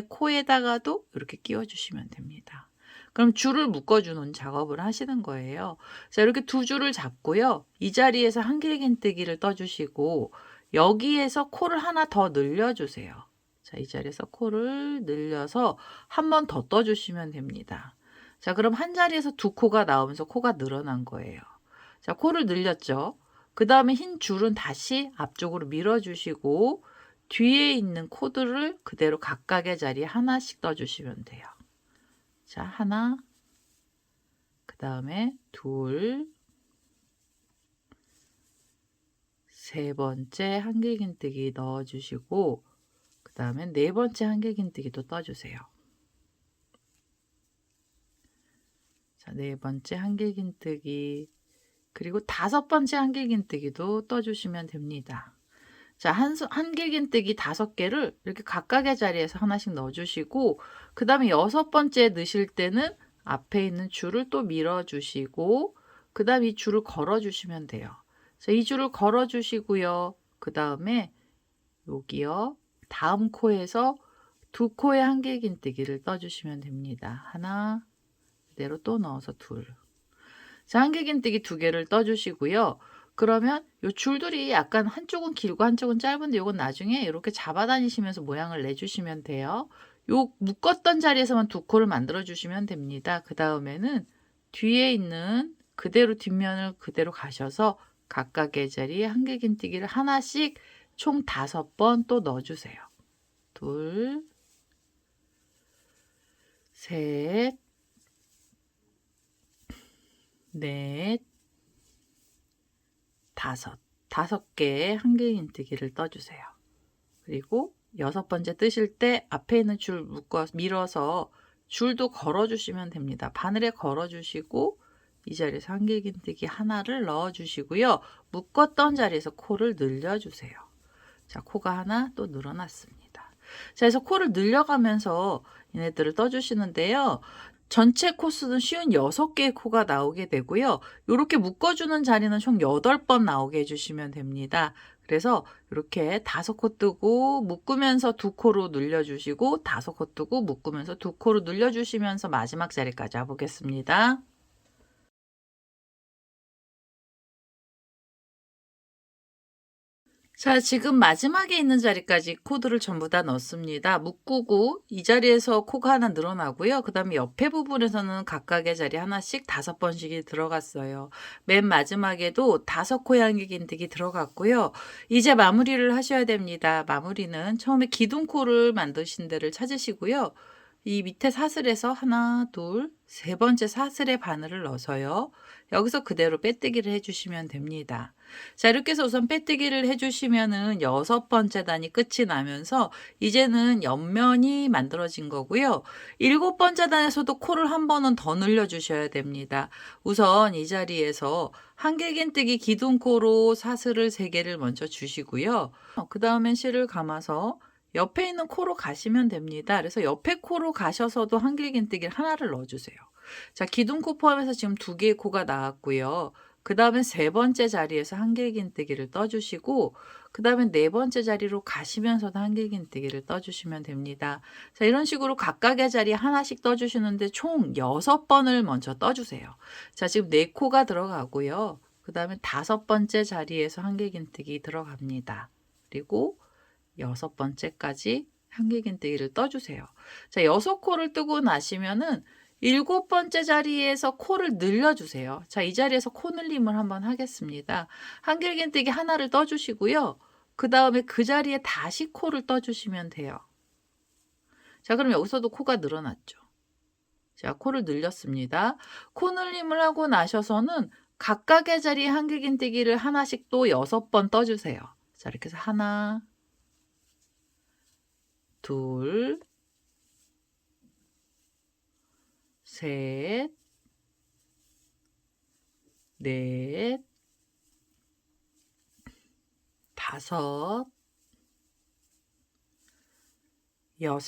코에다가도 이렇게 끼워주시면 됩니다. 그럼 줄을 묶어주는 작업을 하시는 거예요. 자, 이렇게 2줄을 잡고요. 이 자리에서 한길긴뜨기를 떠주시고 여기에서 코를 하나 더 늘려주세요. 자, 이 자리에서 코를 늘려서 한 번 더 떠주시면 됩니다. 자, 그럼 한 자리에서 2코가 나오면서 코가 늘어난 거예요. 자, 코를 늘렸죠. 그 다음에 흰 줄은 다시 앞쪽으로 밀어주시고 뒤에 있는 코들을 그대로 각각의 자리에 하나씩 떠주시면 돼요. 자, 하나, 그 다음에 둘, 3번째 한길긴뜨기 넣어주시고 그 다음에 4번째 한길긴뜨기도 떠주세요. 자, 4번째 한길긴뜨기 그리고 5번째 한길긴뜨기도 떠주시면 됩니다. 자, 한길긴뜨기 5개를 이렇게 각각의 자리에서 하나씩 넣어주시고 그 다음에 6번째 넣으실 때는 앞에 있는 줄을 또 밀어주시고 그 다음 이 줄을 걸어주시면 돼요. 자, 이 줄을 걸어주시고요. 그 다음에 여기요. 다음 코에서 2코의 한길긴뜨기를 떠주시면 됩니다. 하나, 그대로 또 넣어서 둘. 자, 한길긴뜨기 2개를 떠주시고요. 그러면 이 줄들이 약간 한쪽은 길고 한쪽은 짧은데 이건 나중에 이렇게 잡아 다니시면서 모양을 내주시면 돼요. 요 묶었던 자리에서만 두 코를 만들어 주시면 됩니다. 그 다음에는 뒤에 있는 그대로 뒷면을 그대로 가셔서 각각의 자리에 한길긴뜨기를 하나씩 총 5번 또 넣어 주세요. 둘, 셋, 넷, 다섯 개의 한길긴뜨기를 떠주세요. 그리고 6번째 뜨실 때 앞에 있는 줄 밀어서 줄도 걸어주시면 됩니다. 바늘에 걸어주시고 이 자리에서 한길긴뜨기 하나를 넣어주시고요. 묶었던 자리에서 코를 늘려주세요. 자, 코가 하나 또 늘어났습니다. 자, 그래서 코를 늘려가면서 얘네들을 떠주시는데요. 전체 코수는 쉬운 6개의 코가 나오게 되고요. 이렇게 묶어주는 자리는 총 8번 나오게 해주시면 됩니다. 그래서 이렇게 5코 뜨고 묶으면서 2코로 늘려주시고 5코 뜨고 묶으면서 2코로 늘려주시면서 마지막 자리까지 와보겠습니다. 자, 지금 마지막에 있는 자리까지 코드를 전부 다 넣습니다. 묶고 이 자리에서 코가 하나 늘어나고요. 그 다음에 옆에 부분에서는 각각의 자리 하나씩 5번씩이 들어갔어요. 맨 마지막에도 5코의 한길긴뜨기 들어갔고요. 이제 마무리를 하셔야 됩니다. 마무리는 처음에 기둥코를 만드신 데를 찾으시고요. 이 밑에 사슬에서 하나, 둘, 세 번째 사슬에 바늘을 넣어서요. 여기서 그대로 빼뜨기를 해주시면 됩니다. 자, 이렇게 해서 우선 빼뜨기를 해주시면은 6번째 단이 끝이 나면서 이제는 옆면이 만들어진 거고요. 7번째 단에서도 코를 한 번은 더 늘려주셔야 됩니다. 우선 이 자리에서 한길긴뜨기 기둥코로 사슬을 3개를 먼저 주시고요. 그 다음엔 실을 감아서 옆에 있는 코로 가시면 됩니다. 그래서 옆에 코로 가셔서도 한길긴뜨기를 하나를 넣어주세요. 자, 기둥코 포함해서 지금 2개의 코가 나왔고요. 그 다음에 3번째 자리에서 한길긴뜨기를 떠주시고 그 다음에 4번째 자리로 가시면서도 한길긴뜨기를 떠주시면 됩니다. 자, 이런 식으로 각각의 자리에 하나씩 떠주시는데 총 6번을 먼저 떠주세요. 자, 지금 4코가 들어가고요. 그 다음에 5번째 자리에서 한길긴뜨기 들어갑니다. 그리고 6번째까지 한길긴뜨기를 떠주세요. 자, 6코를 뜨고 나시면은 7번째 자리에서 코를 늘려주세요. 자, 이 자리에서 코 늘림을 한번 하겠습니다. 한길긴뜨기 하나를 떠주시고요. 그 다음에 그 자리에 다시 코를 떠주시면 돼요. 자, 그럼 여기서도 코가 늘어났죠. 자, 코를 늘렸습니다. 코 늘림을 하고 나셔서는 각각의 자리에 한길긴뜨기를 하나씩 또 6번 떠주세요. 자, 이렇게 해서 하나, 둘, 셋, 넷, 5, 6.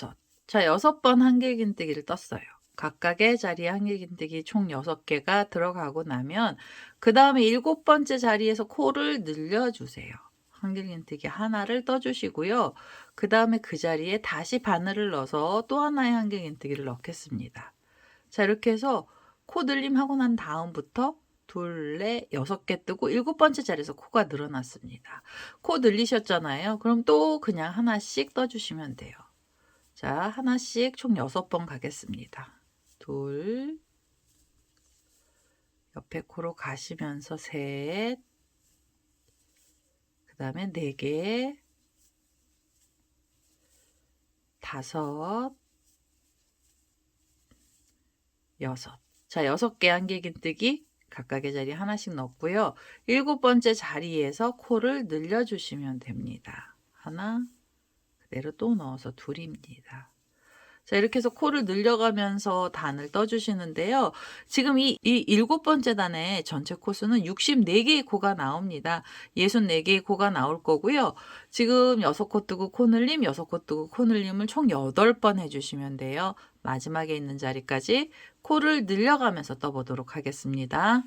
자, 6번 한길긴뜨기를 떴어요. 각각의 자리에 한길긴뜨기 총 6개가 들어가고 나면 그 다음에 7번째 자리에서 코를 늘려주세요. 한길긴뜨기 하나를 떠주시고요. 그 다음에 그 자리에 다시 바늘을 넣어서 또 하나의 한길긴뜨기를 넣겠습니다. 자, 이렇게 해서 코 늘림하고 난 다음부터 둘, 넷, 6개 뜨고 7번째 자리에서 코가 늘어났습니다. 코 늘리셨잖아요. 그럼 또 그냥 하나씩 떠주시면 돼요. 자, 하나씩 총 6번 가겠습니다. 둘, 옆에 코로 가시면서 셋, 그 다음에 4개, 5, 6. 자, 6개 한길긴뜨기 각각의 자리에 하나씩 넣고요. 7번째 자리에서 코를 늘려주시면 됩니다. 하나, 그대로 또 넣어서 둘입니다. 자, 이렇게 해서 코를 늘려가면서 단을 떠주시는데요. 지금 이 7번째 단의 전체 코수는 64개의 코가 나옵니다. 64개의 코가 나올 거고요. 지금 6코 뜨고 코 늘림, 6코 뜨고 코 늘림을 총 8번 해주시면 돼요. 마지막에 있는 자리까지 코를 늘려가면서 떠보도록 하겠습니다.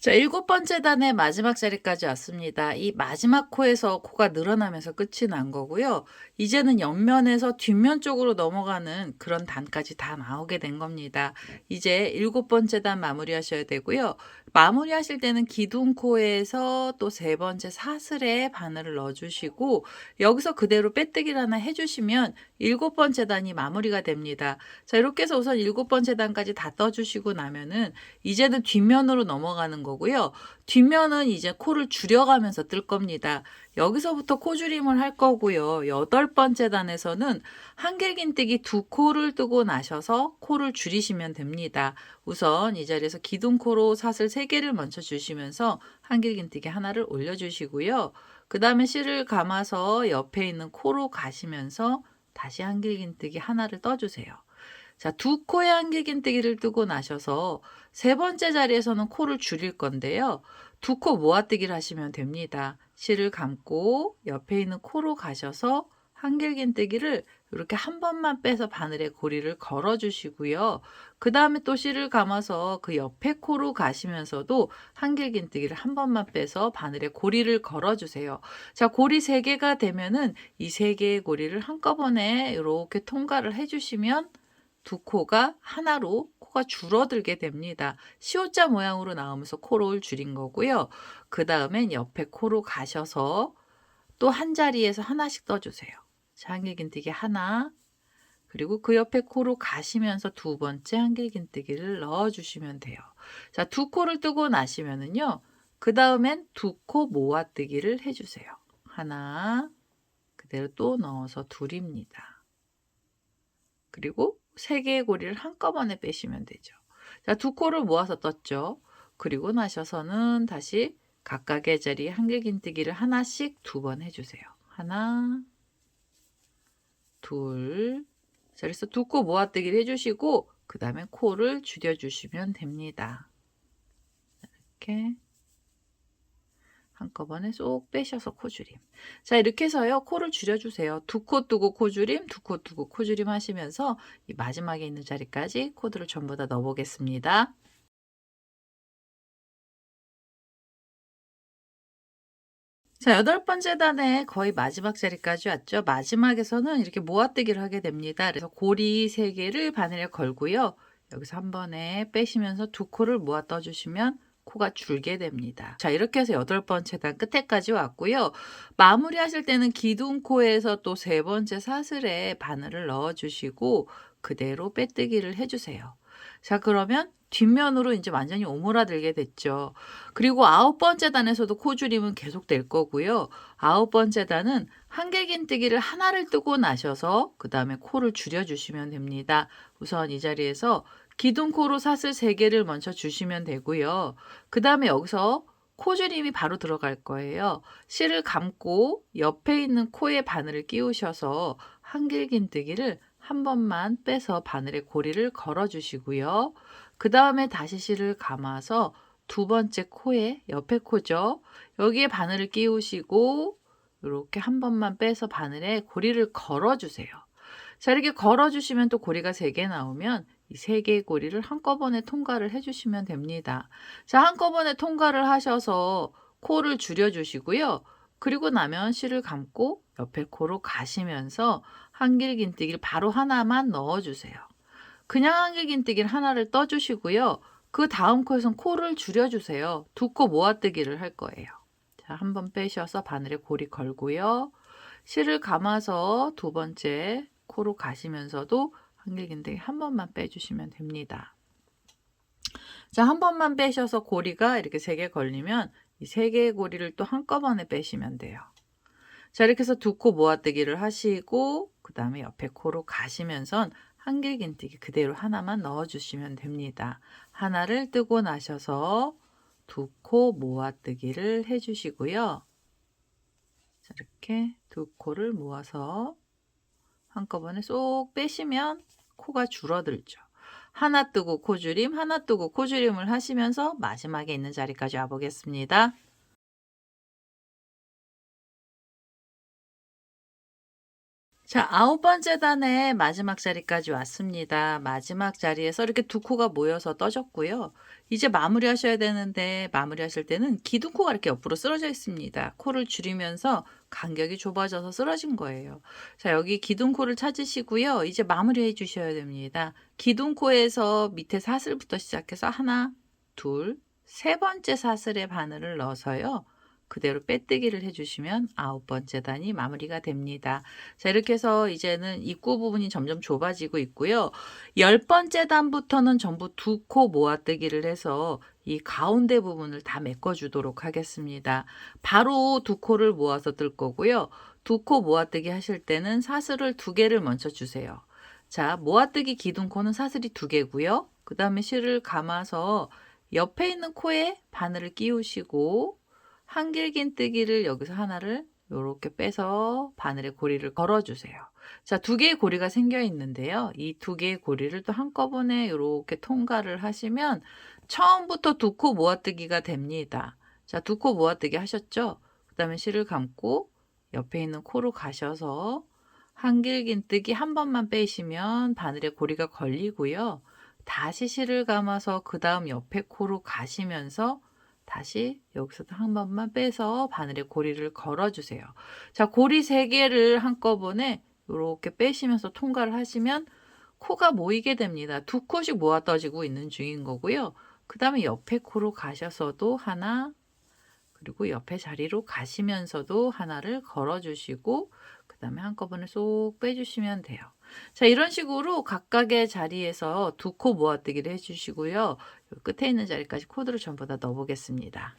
자, 7번째 단의 마지막 자리까지 왔습니다. 이 마지막 코에서 코가 늘어나면서 끝이 난 거고요. 이제는 옆면에서 뒷면 쪽으로 넘어가는 그런 단까지 다 나오게 된 겁니다. 이제 7번째 단 마무리 하셔야 되고요. 마무리하실 때는 기둥코에서 또 세 번째 사슬에 바늘을 넣어 주시고 여기서 그대로 빼뜨기를 하나 해 주시면 일곱 번째 단이 마무리가 됩니다. 자, 이렇게 해서 우선 일곱 번째 단까지 다 떠 주시고 나면은 이제는 뒷면으로 넘어가는 거고요. 뒷면은 이제 코를 줄여가면서 뜰 겁니다. 여기서부터 코줄임을 할 거고요. 여덟 번째 단에서는 한길긴뜨기 두 코를 뜨고 나셔서 코를 줄이시면 됩니다. 우선 이 자리에서 기둥코로 사슬 3개를 먼저 주시면서 한길긴뜨기 하나를 올려주시고요. 그 다음에 실을 감아서 옆에 있는 코로 가시면서 다시 한길긴뜨기 하나를 떠주세요. 자, 두 코의 한길긴뜨기를 뜨고 나셔서 세 번째 자리에서는 코를 줄일 건데요. 두 코 모아뜨기를 하시면 됩니다. 실을 감고 옆에 있는 코로 가셔서 한길긴뜨기를 이렇게 한 번만 빼서 바늘에 고리를 걸어 주시고요. 그 다음에 또 실을 감아서 그 옆에 코로 가시면서도 한길긴뜨기를 한 번만 빼서 바늘에 고리를 걸어 주세요. 자, 고리 3개가 되면은 이 3개의 고리를 한꺼번에 이렇게 통과를 해 주시면 두 코가 하나로 코가 줄어들게 됩니다. 시옷자 모양으로 나오면서 코를 줄인 거고요. 그 다음엔 옆에 코로 가셔서 또 한 자리에서 하나씩 떠주세요. 자, 한길긴뜨기 하나, 그리고 그 옆에 코로 가시면서 두 번째 한길긴뜨기를 넣어주시면 돼요. 자, 두 코를 뜨고 나시면은요, 그 다음엔 두 코 모아뜨기를 해주세요. 하나, 그대로 또 넣어서 둘입니다. 그리고 3개의 고리를 한꺼번에 빼시면 되죠. 자, 두 코를 모아서 떴죠. 그리고 나셔서는 다시 각각의 자리에 한길긴뜨기를 하나씩 2번 해주세요. 하나, 둘. 자, 그래서 두 코 모아뜨기를 해주시고 그 다음에 코를 줄여주시면 됩니다. 이렇게 한꺼번에 쏙 빼셔서 코줄임. 자, 이렇게 해서요, 코를 줄여주세요. 두 코 뜨고 코줄임, 두 코 뜨고 코줄임 하시면서 이 마지막에 있는 자리까지 코드를 전부 다 넣어보겠습니다. 자, 여덟 번째 단에 거의 마지막 자리까지 왔죠. 마지막에서는 이렇게 모아뜨기를 하게 됩니다. 그래서 고리 3개를 바늘에 걸고요. 여기서 한 번에 빼시면서 두 코를 모아 떠주시면 코가 줄게 됩니다. 자, 이렇게 해서 여덟 번째 단 끝에까지 왔고요. 마무리하실 때는 기둥코에서 또 세 번째 사슬에 바늘을 넣어주시고 그대로 빼뜨기를 해주세요. 자, 그러면 뒷면으로 이제 완전히 오므라들게 됐죠. 그리고 아홉 번째 단에서도 코줄임은 계속 될 거고요. 아홉 번째 단은 한길긴뜨기를 하나를 뜨고 나셔서 그 다음에 코를 줄여주시면 됩니다. 우선 이 자리에서 기둥코로 사슬 3개를 먼저 주시면 되고요. 그 다음에 여기서 코줄임이 바로 들어갈 거예요. 실을 감고 옆에 있는 코에 바늘을 끼우셔서 한길긴뜨기를 한 번만 빼서 바늘에 고리를 걸어 주시고요. 그 다음에 다시 실을 감아서 두 번째 코에 옆에 코죠. 여기에 바늘을 끼우시고 이렇게 한 번만 빼서 바늘에 고리를 걸어 주세요. 자, 이렇게 걸어 주시면 또 고리가 3개 나오면 이 3개의 고리를 한꺼번에 통과를 해 주시면 됩니다. 자, 한꺼번에 통과를 하셔서 코를 줄여 주시고요. 그리고 나면 실을 감고 옆에 코로 가시면서 한길긴뜨기를 바로 하나만 넣어 주세요. 그냥 한길긴뜨기를 하나를 떠 주시고요. 그 다음 코에선 코를 줄여 주세요. 두 코 모아뜨기를 할 거예요. 자, 한 번 빼셔서 바늘에 고리 걸고요. 실을 감아서 두 번째 코로 가시면서도 한길긴뜨기 한 번만 빼주시면 됩니다. 자, 한 번만 빼셔서 고리가 이렇게 3개 걸리면 이 3개의 고리를 또 한꺼번에 빼시면 돼요. 자, 이렇게 해서 두 코 모아뜨기를 하시고 그 다음에 옆에 코로 가시면서 한길긴뜨기 그대로 하나만 넣어주시면 됩니다. 하나를 뜨고 나셔서 두 코 모아뜨기를 해주시고요. 자, 이렇게 두 코를 모아서 한꺼번에 쏙 빼시면 코가 줄어들죠. 하나 뜨고 코줄임, 하나 뜨고 코줄임을 하시면서 마지막에 있는 자리까지 와보겠습니다. 자, 아홉 번째 단의 마지막 자리까지 왔습니다. 마지막 자리에서 이렇게 두 코가 모여서 떠졌고요. 이제 마무리하셔야 되는데 마무리하실 때는 기둥코가 이렇게 옆으로 쓰러져 있습니다. 코를 줄이면서 간격이 좁아져서 쓰러진 거예요. 자, 여기 기둥코를 찾으시고요. 이제 마무리해 주셔야 됩니다. 기둥코에서 밑에 사슬부터 시작해서 하나, 둘, 세 번째 사슬에 바늘을 넣어서요. 그대로 빼뜨기를 해주시면 9번째 단이 마무리가 됩니다. 자, 이렇게 해서 이제는 입구 부분이 점점 좁아지고 있고요. 10번째 단부터는 전부 두 코 모아뜨기를 해서 이 가운데 부분을 다 메꿔주도록 하겠습니다. 바로 두 코를 모아서 뜰 거고요. 두 코 모아뜨기 하실 때는 사슬을 2개를 먼저 주세요. 자, 모아뜨기 기둥코는 사슬이 2개고요. 그 다음에 실을 감아서 옆에 있는 코에 바늘을 끼우시고 한길긴뜨기를 여기서 하나를 이렇게 빼서 바늘에 고리를 걸어주세요. 자, 2개의 고리가 생겨 있는데요. 이 2개의 고리를 또 한꺼번에 이렇게 통과를 하시면 처음부터 2코 모아뜨기가 됩니다. 자, 2코 모아뜨기 하셨죠? 그 다음에 실을 감고 옆에 있는 코로 가셔서 한길긴뜨기 한 번만 빼시면 바늘에 고리가 걸리고요. 다시 실을 감아서 그 다음 옆에 코로 가시면서 다시 여기서도 한 번만 빼서 바늘에 고리를 걸어주세요. 자, 고리 3개를 한꺼번에 이렇게 빼시면서 통과를 하시면 코가 모이게 됩니다. 2코씩 모아 떠지고 있는 중인 거고요. 그 다음에 옆에 코로 가셔서도 하나, 그리고 옆에 자리로 가시면서도 하나를 걸어주시고 그 다음에 한꺼번에 쏙 빼주시면 돼요. 자, 이런 식으로 각각의 자리에서 2코 모아뜨기를 해주시고요. 끝에 있는 자리까지 코드를 전부 다 넣어 보겠습니다.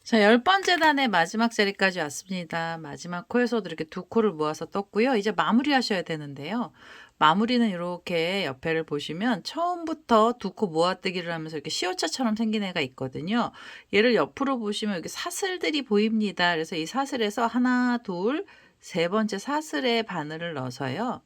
자, 10번째 단의 마지막 자리까지 왔습니다. 마지막 코에서도 이렇게 2코를 모아서 떴고요. 이제 마무리 하셔야 되는데요. 마무리는 이렇게 옆에를 보시면 처음부터 2코 모아뜨기를 하면서 이렇게 시오차처럼 생긴 애가 있거든요. 얘를 옆으로 보시면 여기 사슬들이 보입니다. 그래서 이 사슬에서 하나, 둘, 세 번째 사슬에 바늘을 넣어서요.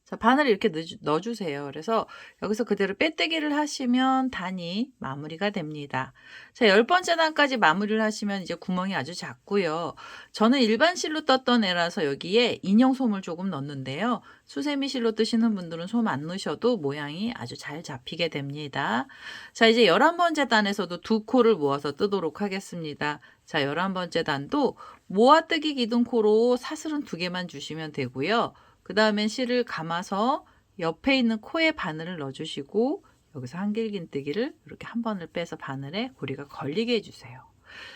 자, 바늘을 이렇게 넣어주세요. 그래서 여기서 그대로 빼뜨기를 하시면 단이 마무리가 됩니다. 자, 10번째 단까지 마무리를 하시면 이제 구멍이 아주 작고요. 저는 일반 실로 떴던 애라서 여기에 인형 솜을 조금 넣는데요. 수세미 실로 뜨시는 분들은 솜 안 넣으셔도 모양이 아주 잘 잡히게 됩니다. 자, 이제 11번째 단에서도 2코를 모아서 뜨도록 하겠습니다. 자, 11번째 단도 모아뜨기 기둥코로 사슬은 2개만 주시면 되고요. 그 다음엔 실을 감아서 옆에 있는 코에 바늘을 넣어주시고 여기서 한길긴뜨기를 이렇게 한 번을 빼서 바늘에 고리가 걸리게 해주세요.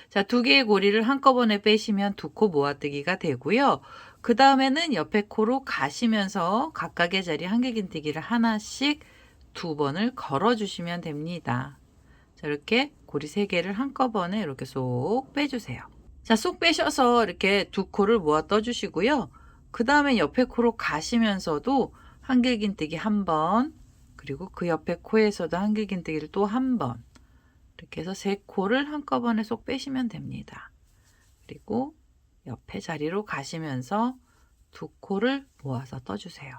자, 2개의 고리를 한꺼번에 빼시면 2코 모아뜨기가 되고요. 그 다음에는 옆에 코로 가시면서 각각의 자리 한길긴뜨기를 하나씩 2번을 걸어주시면 됩니다. 자, 이렇게 고리 3개를 한꺼번에 이렇게 쏙 빼주세요. 자, 쏙 빼셔서 이렇게 2코를 모아 떠주시고요. 그 다음에 옆에 코로 가시면서도 한길긴뜨기 한 번, 그리고 그 옆에 코에서도 한길긴뜨기를 또 한 번, 이렇게 해서 3코를 한꺼번에 쏙 빼시면 됩니다. 그리고 옆에 자리로 가시면서 2코를 모아서 떠주세요.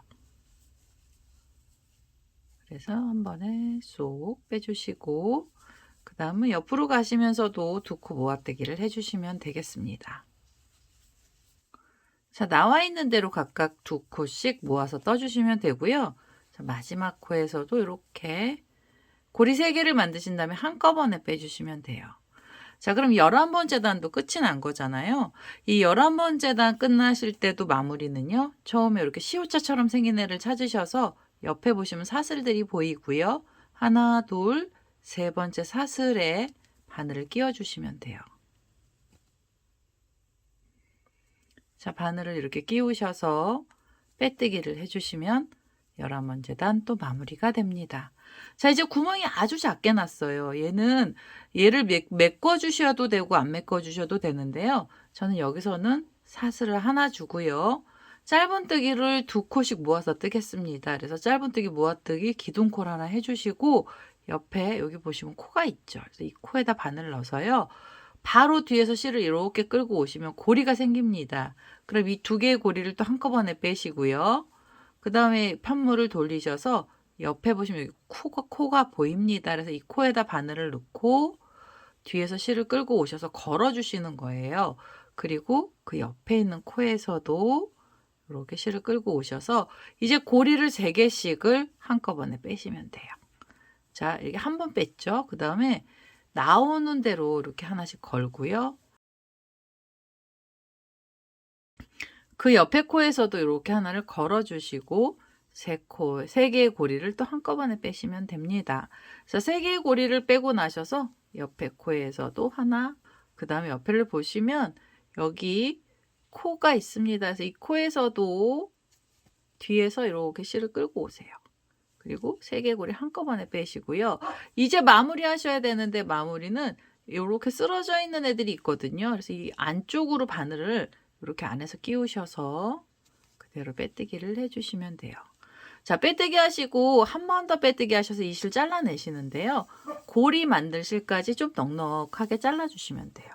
그래서 한 번에 쏙 빼주시고 그 다음은 옆으로 가시면서도 2코 모아뜨기를 해주시면 되겠습니다. 자, 나와 있는 대로 각각 2코씩 모아서 떠주시면 되고요. 자, 마지막 코에서도 이렇게 고리 3개를 만드신 다음에 한꺼번에 빼주시면 돼요. 자, 그럼 11번째 단도 끝이 난 거잖아요. 이 11번째 단 끝나실 때도 마무리는요. 처음에 이렇게 시오차처럼 생긴 애를 찾으셔서 옆에 보시면 사슬들이 보이고요. 하나, 둘, 세 번째 사슬에 바늘을 끼워주시면 돼요. 자, 바늘을 이렇게 끼우셔서 빼뜨기를 해주시면 11번째 단 또 마무리가 됩니다. 자, 이제 구멍이 아주 작게 났어요. 얘를 메꿔 주셔도 되고 안 메꿔 주셔도 되는데요. 저는 여기서는 사슬을 하나 주고요. 짧은뜨기를 2코씩 모아서 뜨겠습니다. 그래서 짧은뜨기 모아뜨기 기둥콜 하나 해주시고 옆에 여기 보시면 코가 있죠. 그래서 이 코에다 바늘을 넣어서요. 바로 뒤에서 실을 이렇게 끌고 오시면 고리가 생깁니다. 그럼 이 2개의 고리를 또 한꺼번에 빼시고요. 그 다음에 편물을 돌리셔서 옆에 보시면 여기 코가 보입니다. 그래서 이 코에다 바늘을 넣고 뒤에서 실을 끌고 오셔서 걸어주시는 거예요. 그리고 그 옆에 있는 코에서도 이렇게 실을 끌고 오셔서 이제 고리를 3개씩을 한꺼번에 빼시면 돼요. 자, 이렇게 한 번 뺐죠. 그 다음에 나오는 대로 이렇게 하나씩 걸고요. 그 옆에 코에서도 이렇게 하나를 걸어주시고 세 개의 고리를 또 한꺼번에 빼시면 됩니다. 그래서 세 개의 고리를 빼고 나셔서 옆에 코에서도 하나, 그 다음에 옆에를 보시면 여기 코가 있습니다. 그래서 이 코에서도 뒤에서 이렇게 실을 끌고 오세요. 그리고 세 개의 고리 한꺼번에 빼시고요. 이제 마무리 하셔야 되는데 마무리는 이렇게 쓰러져 있는 애들이 있거든요. 그래서 이 안쪽으로 바늘을 이렇게 안에서 끼우셔서 그대로 빼뜨기를 해주시면 돼요. 자, 빼뜨기 하시고 한 번 더 빼뜨기 하셔서 이 실 잘라내시는데요. 고리 만들 실까지 좀 넉넉하게 잘라주시면 돼요.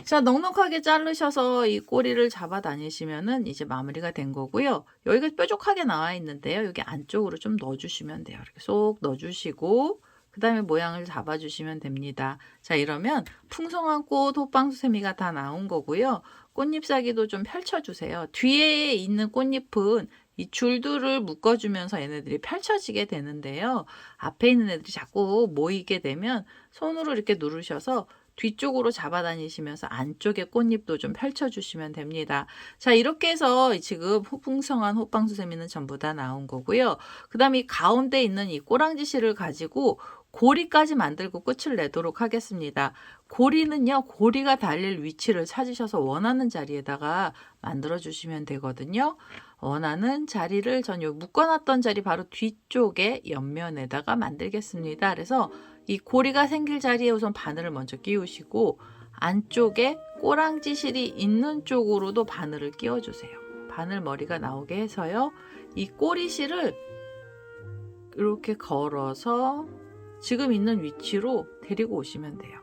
자, 넉넉하게 자르셔서 이 꼬리를 잡아 다니시면은 이제 마무리가 된 거고요. 여기가 뾰족하게 나와 있는데요. 여기 안쪽으로 좀 넣어주시면 돼요. 이렇게 쏙 넣어주시고 그 다음에 모양을 잡아주시면 됩니다. 자, 이러면 풍성한 꽃 호빵수세미가 다 나온 거고요. 꽃잎사기도 좀 펼쳐주세요. 뒤에 있는 꽃잎은 이 줄들을 묶어주면서 얘네들이 펼쳐지게 되는데요. 앞에 있는 애들이 자꾸 모이게 되면 손으로 이렇게 누르셔서 뒤쪽으로 잡아다니시면서 안쪽에 꽃잎도 좀 펼쳐주시면 됩니다. 자, 이렇게 해서 지금 풍성한 호빵수세미는 전부 다 나온 거고요. 그 다음에 이 가운데 있는 이 꼬랑지 실을 가지고 고리까지 만들고 끝을 내도록 하겠습니다. 고리는요, 고리가 달릴 위치를 찾으셔서 원하는 자리에다가 만들어 주시면 되거든요. 원하는 자리를 전 여기 묶어놨던 자리 바로 뒤쪽에 옆면에다가 만들겠습니다. 그래서 이 고리가 생길 자리에 우선 바늘을 먼저 끼우시고 안쪽에 꼬랑지 실이 있는 쪽으로도 바늘을 끼워주세요. 바늘 머리가 나오게 해서요. 이 꼬리 실을 이렇게 걸어서 지금 있는 위치로 데리고 오시면 돼요.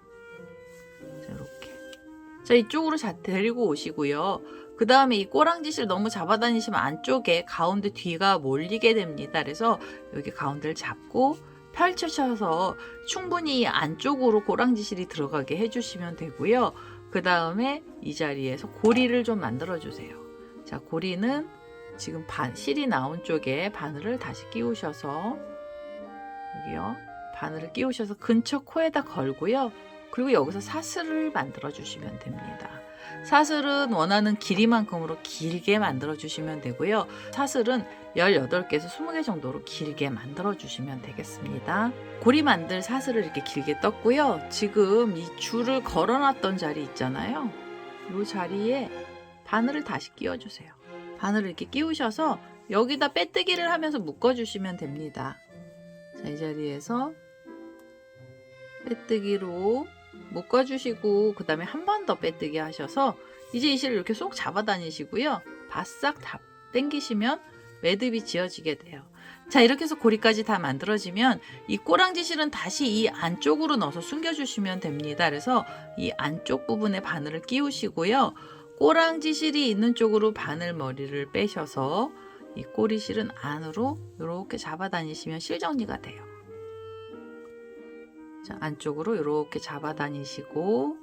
자, 이렇게. 자, 이쪽으로 데리고 오시고요. 그 다음에 이 꼬랑지실 너무 잡아다니시면 안쪽에 가운데 뒤가 몰리게 됩니다. 그래서 여기 가운데를 잡고 펼쳐셔서 충분히 안쪽으로 꼬랑지실이 들어가게 해주시면 되고요. 그 다음에 이 자리에서 고리를 좀 만들어 주세요. 자, 고리는 지금 실이 나온 쪽에 바늘을 다시 끼우셔서 여기요. 바늘을 끼우셔서 근처 코에다 걸고요. 그리고 여기서 사슬을 만들어 주시면 됩니다. 사슬은 원하는 길이만큼으로 길게 만들어 주시면 되고요. 사슬은 18개에서 20개 정도로 길게 만들어 주시면 되겠습니다. 고리 만들 사슬을 이렇게 길게 떴고요. 지금 이 줄을 걸어 놨던 자리 있잖아요. 이 자리에 바늘을 다시 끼워 주세요. 바늘을 이렇게 끼우셔서 여기다 빼뜨기를 하면서 묶어 주시면 됩니다. 자, 이 자리에서 빼뜨기로 묶어주시고 그 다음에 한 번 더 빼뜨기 하셔서 이제 이 실을 이렇게 쏙 잡아 다니시고요. 바싹 다 당기시면 매듭이 지어지게 돼요. 자, 이렇게 해서 고리까지 다 만들어지면 이 꼬랑지 실은 다시 이 안쪽으로 넣어서 숨겨주시면 됩니다. 그래서 이 안쪽 부분에 바늘을 끼우시고요. 꼬랑지 실이 있는 쪽으로 바늘 머리를 빼셔서 이 꼬리 실은 안으로 이렇게 잡아 다니시면 실 정리가 돼요. 자, 안쪽으로 이렇게 잡아 다니시고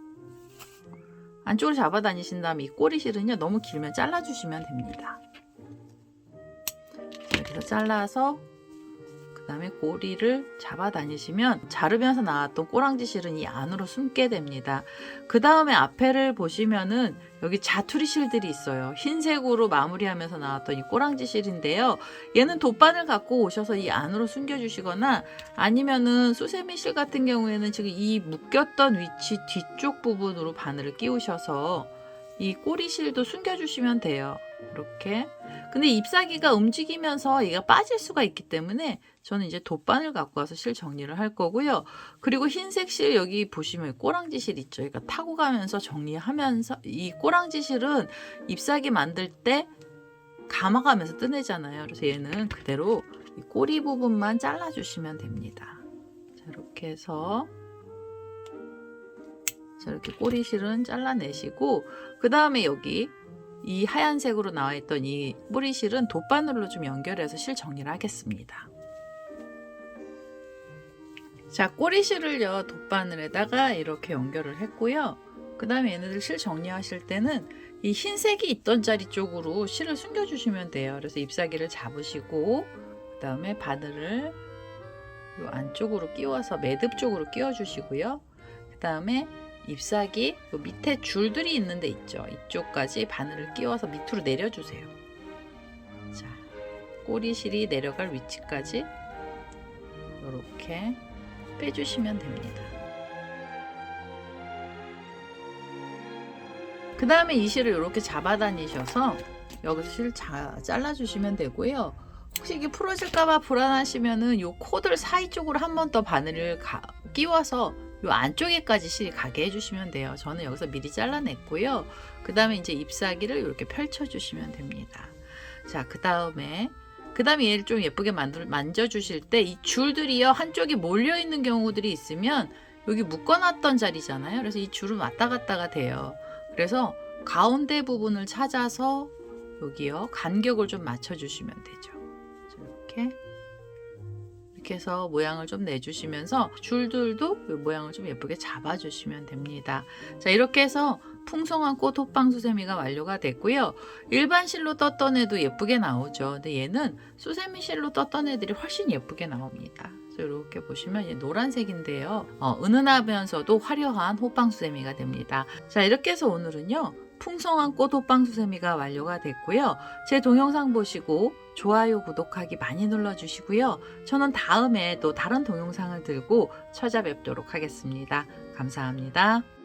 안쪽으로 잡아 다니신 다음에 이 꼬리실은요 너무 길면 잘라 주시면 됩니다. 이렇게 해서 잘라서 그 다음에 꼬리를 잡아 다니시면 자르면서 나왔던 꼬랑지 실은 이 안으로 숨게 됩니다. 그 다음에 앞에를 보시면은 여기 자투리 실들이 있어요. 흰색으로 마무리하면서 나왔던 이 꼬랑지 실인데요. 얘는 돗바늘 갖고 오셔서 이 안으로 숨겨주시거나 아니면은 수세미 실 같은 경우에는 지금 이 묶였던 위치 뒤쪽 부분으로 바늘을 끼우셔서 이 꼬리실도 숨겨주시면 돼요. 이렇게. 근데 ip사귀가 움직이면서 얘가 빠질 수가 있기 때문에 저는 이제 돗바늘 갖고 와서 실 정리를 할 거고요. 그리고 흰색 실 여기 보시면 꼬랑지 실 있죠. 그러니까 타고 가면서 정리하면서 이 꼬랑지 실은 ip사귀 만들 때 감아가면서 뜨내잖아요. 그래서 얘는 그대로 이 꼬리 부분만 잘라주시면 됩니다. 자, 이렇게 해서 자, 이렇게 꼬리실은 잘라내시고 그 다음에 여기 이 하얀색으로 나와 있던 이 뿌리실은 돗바늘로 좀 연결해서 실 정리를 하겠습니다. 자, 꼬리실을요 돗바늘에다가 이렇게 연결을 했고요. 그 다음에 얘네들 실 정리하실 때는 이 흰색이 있던 자리 쪽으로 실을 숨겨주시면 돼요. 그래서 ip사귀를 잡으시고 그 다음에 바늘을 이 안쪽으로 끼워서 매듭 쪽으로 끼워주시고요. 그 다음에 잎사귀 요 밑에 줄들이 있는 데 있죠. 이쪽까지 바늘을 끼워서 밑으로 내려주세요. 자, 꼬리실이 내려갈 위치까지 이렇게 빼주시면 됩니다. 그 다음에 이 실을 이렇게 잡아 다니셔서 여기서 실 잘라주시면 되고요. 혹시 이게 풀어질까봐 불안하시면은 요 코들 사이 쪽으로 한 번 더 바늘을 끼워서 요 안쪽에까지 실이 가게 해주시면 돼요. 저는 여기서 미리 잘라냈고요. 그 다음에 이제 잎사귀를 이렇게 펼쳐주시면 됩니다. 자, 그 다음에 얘를 좀 예쁘게 만져주실 때 이 줄들이요 한쪽이 몰려있는 경우들이 있으면 여기 묶어놨던 자리잖아요. 그래서 이 줄은 왔다 갔다가 돼요. 그래서 가운데 부분을 찾아서 여기요 간격을 좀 맞춰주시면 되죠. 이렇게 해서 모양을 좀 내주시면서 줄들도 이 모양을 좀 예쁘게 잡아주시면 됩니다. 자, 이렇게 해서 풍성한 꽃 호빵 수세미가 완료가 됐고요. 일반 실로 떴던 애도 예쁘게 나오죠. 근데 얘는 수세미 실로 떴던 애들이 훨씬 예쁘게 나옵니다. 이렇게 보시면 얘 노란색인데요. 은은하면서도 화려한 호빵 수세미가 됩니다. 자, 이렇게 해서 오늘은요. 풍성한 꽃 호빵 수세미가 완료가 됐고요. 제 동영상 보시고 좋아요, 구독하기 많이 눌러주시고요. 저는 다음에 또 다른 동영상을 들고 찾아뵙도록 하겠습니다. 감사합니다.